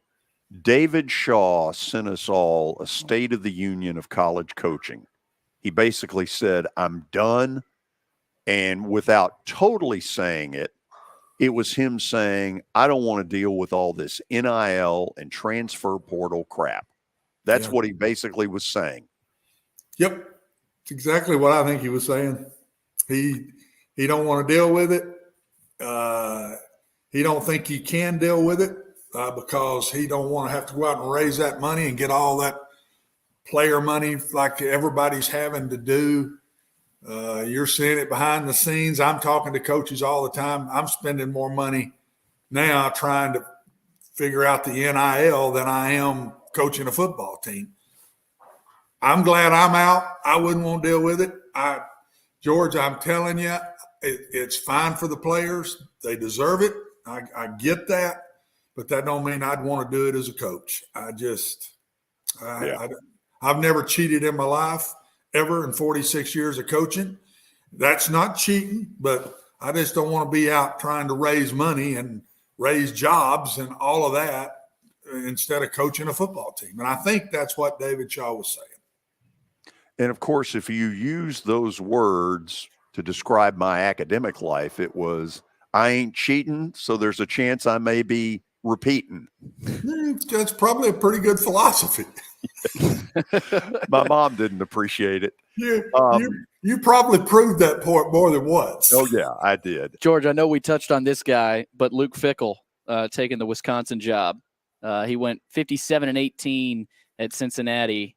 David Shaw sent us all a State of the Union of college coaching. He basically said, I'm done. And without totally saying it, it was him saying, I don't want to deal with all this NIL and transfer portal crap. That's what he basically was saying.
Yep. It's exactly what I think he was saying. He don't want to deal with it. He don't think he can deal with it. because he don't want to have to go out and raise that money and get all that player money like everybody's having to do. You're seeing it behind the scenes. I'm talking to coaches all the time. I'm spending more money now trying to figure out the NIL than I am coaching a football team. I'm glad I'm out. I wouldn't want to deal with it. George, I'm telling you, it's fine for the players. They deserve it. I get that, but that don't mean I'd want to do it as a coach. I've never cheated in my life ever in 46 years of coaching. That's not cheating, but I just don't want to be out trying to raise money and raise jobs and all of that instead of coaching a football team. And I think that's what David Shaw was saying.
And of course, if you use those words to describe my academic life, it was, I ain't cheating, so there's a chance I may be repeating.
That's probably a pretty good philosophy.
My mom didn't appreciate it.
You probably proved that point more than once.
Oh, yeah, I did.
George, I know we touched on this guy, but Luke Fickell taking the Wisconsin job. He went 57-18 at Cincinnati.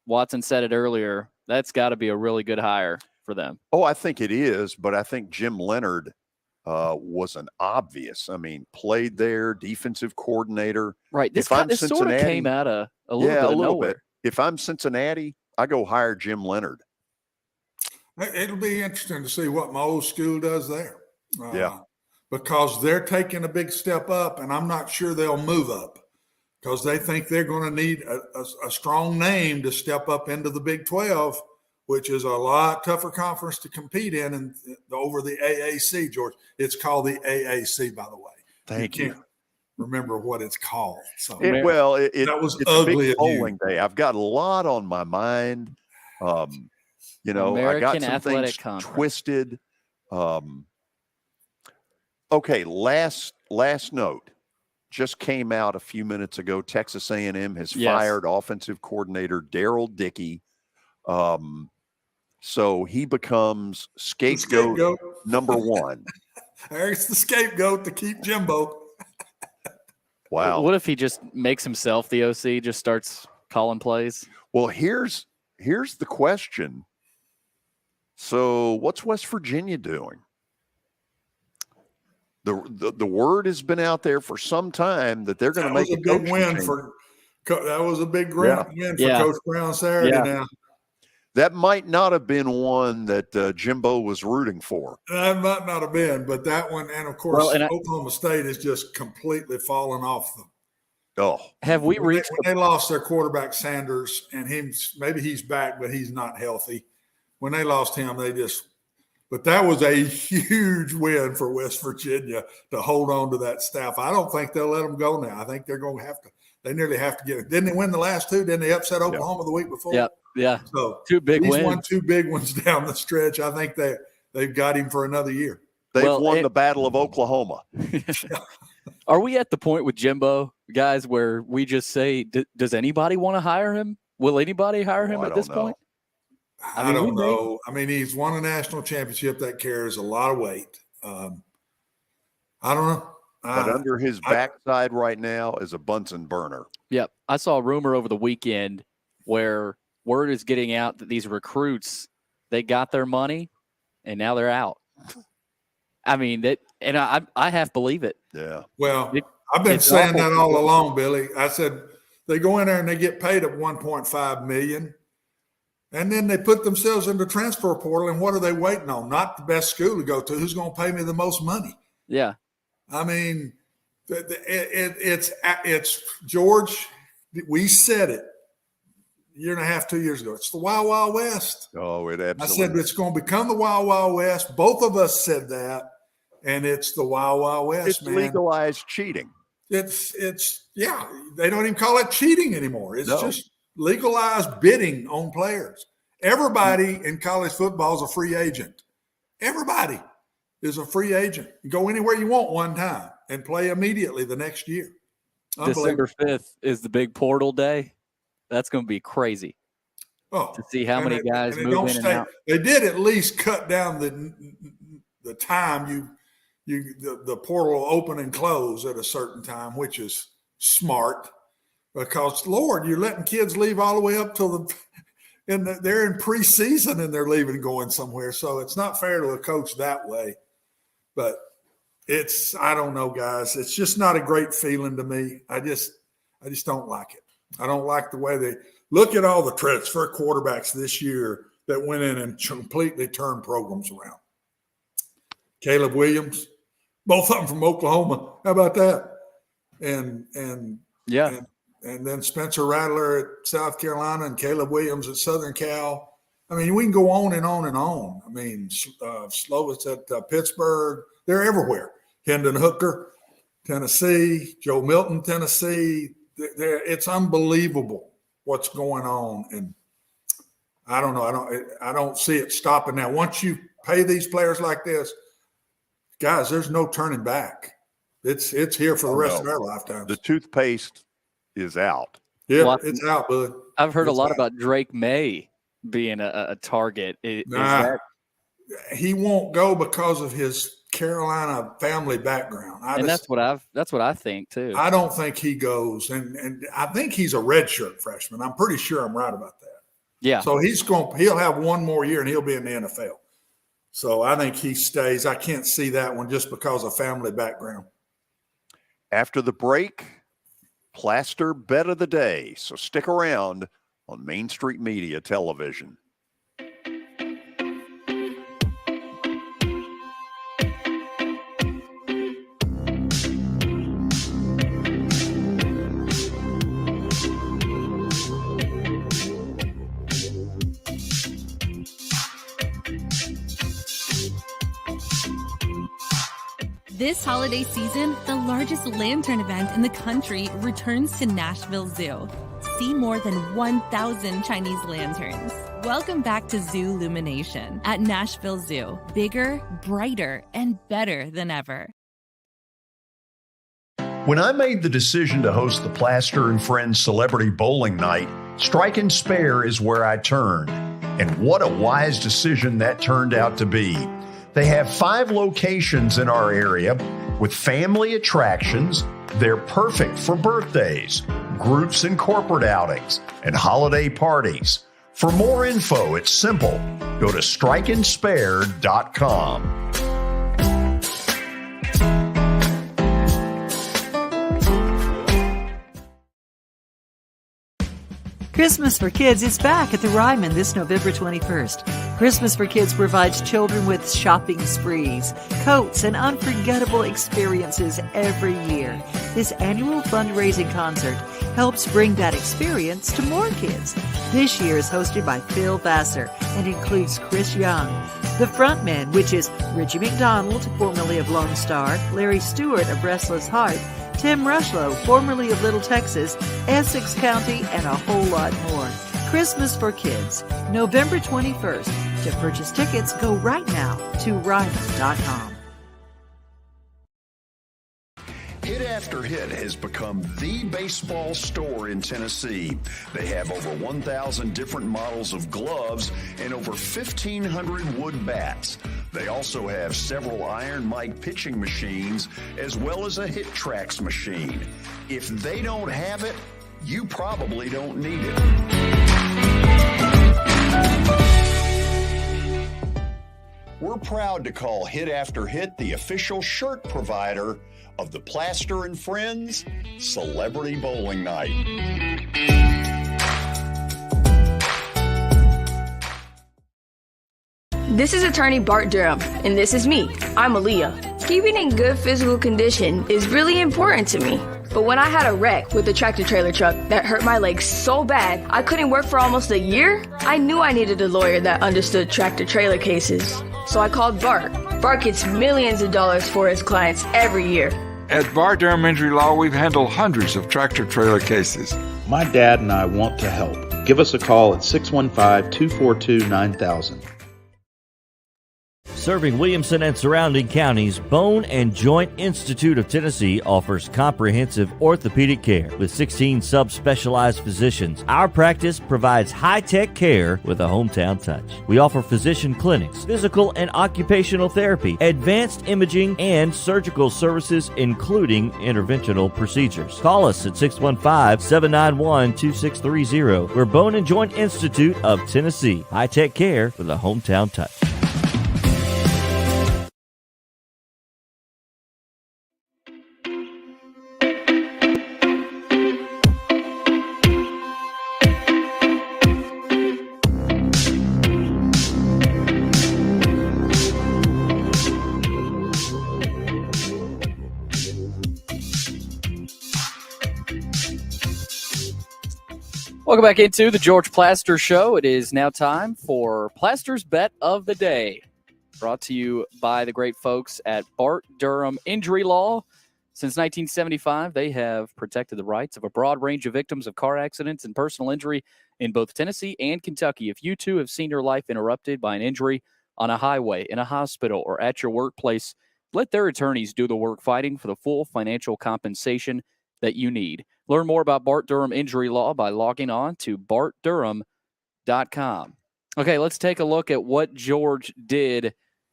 Watson said it earlier. That's got to be a really good hire for them.
Oh, I think it is, but I think Jim Leonard was an obvious. I mean, played there, defensive coordinator.
Right. This sort of came out of a little bit of nowhere.
Bit. If I'm Cincinnati, I go hire Jim Leonard.
It'll be interesting to see what my old school does there. Because they're taking a big step up, and I'm not sure they'll move up because they think they're going to need a strong name to step up into the Big 12, which is a lot tougher conference to compete in and over the AAC, George. It's called the AAC, by the way.
Thank you.
Can't remember what it's called. So
that was it's ugly. A big polling day. I've got a lot on my mind.
American
I got some
Athletic
things
Conference.
Twisted. Okay, last note just came out a few minutes ago. Texas A&M has fired offensive coordinator Darryl Dickey. So he becomes scapegoat number one.
There's the scapegoat to keep Jimbo.
Wow.
What if he just makes himself the OC, just starts calling plays?
Well, here's the question. So what's West Virginia doing? The word has been out there for some time that they're going to make a big win
that was a big win for Coach Brown Saturday. Now
that might not have been one that Jimbo was rooting for.
That might not have been, but that one, and of course, Oklahoma State is just completely fallen off them.
Oh,
have we reached?
When they lost their quarterback Sanders, and maybe he's back, but he's not healthy. When they lost him, but that was a huge win for West Virginia to hold on to that staff. I don't think they'll let them go now. I think they're going to have to. They nearly have to get it. Didn't they win the last two? Didn't they upset Oklahoma the week before?
Yeah.
So
two big wins.
He's won two big ones down the stretch. I think they've got him for another year.
They've won the Battle of Oklahoma.
Are we at the point with Jimbo, guys, where we just say, does anybody want to hire him? Will anybody hire him at this point?
I don't know. I mean, he's won a national championship. That carries a lot of weight. I don't know.
But under his backside right now is a Bunsen burner.
Yep. I saw a rumor over the weekend where word is getting out that these recruits, they got their money and now they're out. I mean, I half believe it.
Yeah.
Well, I've been saying that all along, Billy. I said they go in there and they get paid at $1.5 million. And then they put themselves in the transfer portal, and what are they waiting on? Not the best school to go to. Who's going to pay me the most money?
Yeah.
I mean, it's George. We said it a year and a half, 2 years ago. It's the Wild Wild West.
Oh, it absolutely.
I said it's going to become the Wild Wild West. Both of us said that, and it's the Wild Wild West.
It's legalized cheating.
It's They don't even call it cheating anymore. It's just legalized bidding on players. Everybody in college football is a free agent. Everybody is a free agent. You go anywhere you want one time and play immediately the next year.
December 5th is the big portal day. That's going to be crazy. To see how many guys move in and out.
They did at least cut down the time the portal will open and close at a certain time, which is smart because, Lord, you're letting kids leave all the way up till they're in preseason and they're leaving going somewhere. So it's not fair to a coach that way. But I don't know, guys. It's just not a great feeling to me. I just don't like it. I don't like the way they look at all the transfer quarterbacks this year that went in and completely turned programs around. Caleb Williams, both of them from Oklahoma. How about that? And then Spencer Rattler at South Carolina and Caleb Williams at Southern Cal. I mean, we can go on and on and on. I mean, Slovis at Pittsburgh. They're everywhere. Hendon Hooker, Tennessee. Joe Milton, Tennessee. It's unbelievable what's going on. And I don't know. I don't see it stopping now. Once you pay these players like this, guys, there's no turning back. It's here for the rest of their lifetime.
The toothpaste is out.
Yeah, well, it's out, bud.
I've heard a lot about Drake May being a target.
He won't go because of his Carolina family background.
That's what I think too.
I don't think he goes, and I think he's a redshirt freshman. I'm pretty sure I'm right about that.
Yeah.
So he'll have one more year and he'll be in the NFL. So I think he stays. I can't see that one just because of family background.
After the break, Plaster Bet of the Day. So stick around on Main Street Media Television.
This holiday season, the largest lantern event in the country returns to Nashville Zoo. See more than 1,000 Chinese lanterns. Welcome back to Zoo Illumination at Nashville Zoo. Bigger, brighter, and better than ever.
When I made the decision to host the Plaster and Friends Celebrity Bowling Night, Strike and Spare is where I turned. And what a wise decision that turned out to be. They have 5 locations in our area with family attractions. They're perfect for birthdays, groups and corporate outings, and holiday parties. For more info, it's simple. Go to strikeandspare.com.
Christmas for Kids is back at the Ryman this November 21st. Christmas for Kids provides children with shopping sprees, coats, and unforgettable experiences every year. This annual fundraising concert helps bring that experience to more kids. This year is hosted by Phil Vassar and includes Chris Young. The frontmen, which is Richie McDonald, formerly of Lone Star, Larry Stewart of Restless Heart, Tim Rushlow, formerly of Little Texas, Essex County, and a whole lot more. Christmas for Kids, November 21st. To purchase tickets, go right now to Ryman.com.
Hit After Hit has become the baseball store in Tennessee. They have over 1,000 different models of gloves and over 1,500 wood bats. They also have several Iron Mike pitching machines as well as a Hit Trax machine. If they don't have it, you probably don't need it. We're proud to call Hit After Hit the official shirt provider of the Plaster and Friends Celebrity Bowling Night.
This is attorney Bart Durham, and this is me. I'm Aaliyah. Keeping in good physical condition is really important to me. But when I had a wreck with a tractor-trailer truck that hurt my legs so bad I couldn't work for almost a year, I knew I needed a lawyer that understood tractor-trailer cases. So I called Bart. Bart gets millions of dollars for his clients every year.
At Bart Durham Injury Law, we've handled hundreds of tractor-trailer cases.
My dad and I want to help. Give us a call at 615-242-9000.
Serving Williamson and surrounding counties, Bone and Joint Institute of Tennessee offers comprehensive orthopedic care with 16 subspecialized physicians. Our practice provides high-tech care with a hometown touch. We offer physician clinics, physical and occupational therapy, advanced imaging, and surgical services, including interventional procedures. Call us at 615-791-2630. We're Bone and Joint Institute of Tennessee. High-tech care with a hometown touch.
Welcome back into the George Plaster Show. It is now time for Plaster's Bet of the Day, brought to you by the great folks at Bart Durham Injury Law. Since 1975, they have protected the rights of a broad range of victims of car accidents and personal injury in both Tennessee and Kentucky. If you too have seen your life interrupted by an injury on a highway, in a hospital, or at your workplace, let their attorneys do the work fighting for the full financial compensation that you need. Learn more about Bart Durham Injury Law by logging on to bartdurham.com. Okay, let's take a look at what George did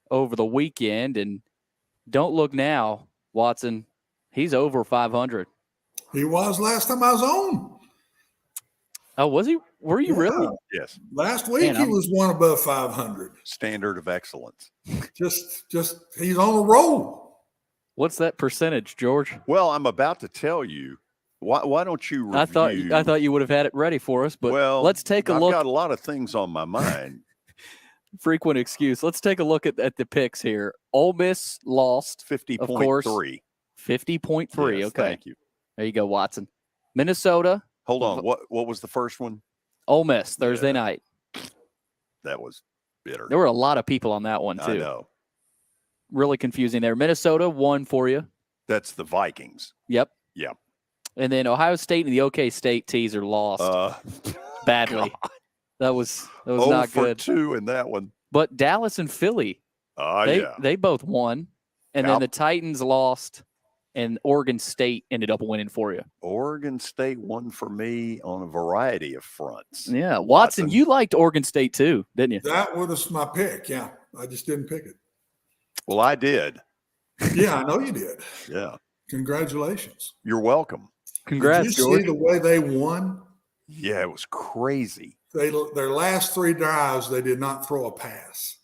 over the weekend. And don't look now, Watson. He's over 500.
He was last time I was on.
Oh, was he? Were you really?
Yes.
Last week he was one above 500.
Standard of excellence.
Just he's on a roll.
What's that percentage, George?
Well, I'm about to tell you. Why don't you review?
I thought you would have had it ready for us, but let's take a look.
I've got a lot of things on my mind.
Frequent excuse. Let's take a look at the picks here. Ole Miss lost
50.3.
50.3.
Yes,
okay.
Thank you.
There you go, Watson. Minnesota.
Hold on. What was the first one?
Ole Miss, Thursday night.
That was bitter.
There were a lot of people on that one, too.
I know.
Really confusing there. Minnesota won for you.
That's the Vikings.
Yep.
Yeah.
And then Ohio State and the OK State teaser lost badly.
God.
That was not good.
2 in that one.
But Dallas and Philly, they both won. And then the Titans lost, and Oregon State ended up winning for you.
Oregon State won for me on a variety of fronts.
Yeah, Watson, you liked Oregon State too, didn't you?
That was my pick, yeah. I just didn't pick it.
Well, I did.
Yeah, I know you did.
Yeah.
Congratulations.
You're welcome.
Congrats,
Did you
George.
see the way they won?
Yeah, it was crazy.
Their last 3 drives, they did not throw a pass.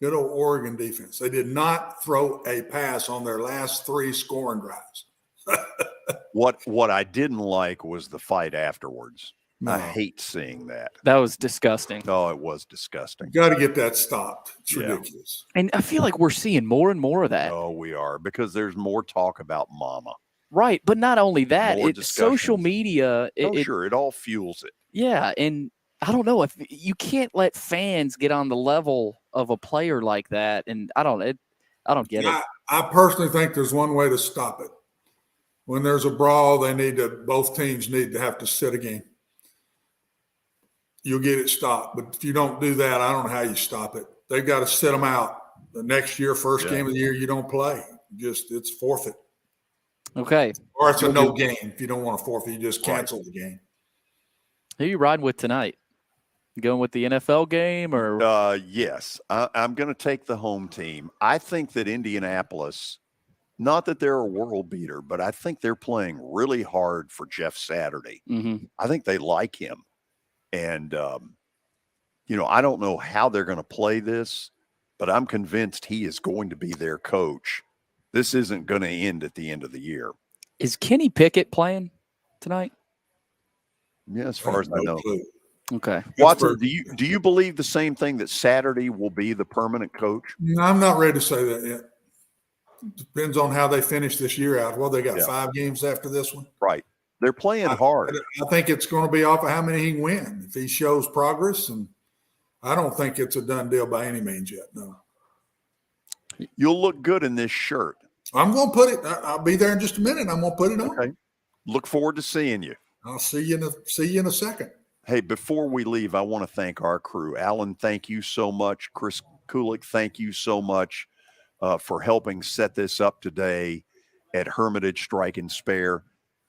Good old Oregon defense. They did not throw a pass on their last 3 scoring drives.
What I didn't like was the fight afterwards.
No.
I hate seeing that.
That was disgusting.
Oh, it was disgusting.
Got to get that stopped. It's ridiculous.
And I feel like we're seeing more and more of that.
Oh, we are, because there's more talk about mama.
Right, but not only that,
More
it's social media.
Sure, it all fuels it.
Yeah, and I don't know if you can't let fans get on the level of a player like that, and I don't get it.
I personally think there's one way to stop it. When there's a brawl, both teams need to have to sit a game. You'll get it stopped, but if you don't do that, I don't know how you stop it. They've got to sit them out. The next year, first game of the year, you don't play. It's forfeit.
Okay.
Or it's a no game. If you don't want to forfeit, you just cancel the game.
Who are you riding with tonight? You going with the NFL game or?
Yes, I'm going to take the home team. I think that Indianapolis, not that they're a world beater, but I think they're playing really hard for Jeff Saturday.
Mm-hmm.
I think they like him. And, I don't know how they're going to play this, but I'm convinced he is going to be their coach. This isn't going to end at the end of the year.
Is Kenny Pickett playing tonight?
Yeah, as far as I know.
Okay.
Watson, do you believe the same thing, that Saturday will be the permanent coach?
No, I'm not ready to say that yet. Depends on how they finish this year out. Well, they got 5 games after this one.
Right. They're playing hard.
I think it's going to be off of how many he can win. If he shows progress, and I don't think it's a done deal by any means yet. No.
You'll look good in this shirt.
I'm going to put it. I'll be there in just a minute. I'm going to put it on.
Okay. Look forward to seeing you.
I'll see you in a second.
Hey, before we leave, I want to thank our crew. Alan, thank you so much. Chris Kulik, thank you so much for helping set this up today at Hermitage Strike and Spare.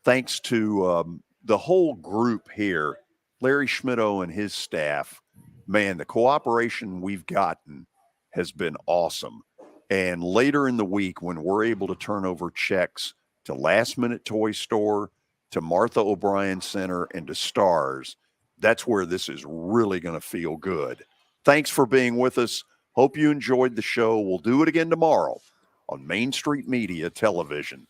Thanks to the whole group here, Larry Schmittou and his staff. Man, the cooperation we've gotten has been awesome. And later in the week, when we're able to turn over checks to Last Minute Toy Store, to Martha O'Brien Center, and to Stars, that's where this is really going to feel good. Thanks for being with us. Hope you enjoyed the show. We'll do it again tomorrow on Main Street Media Television.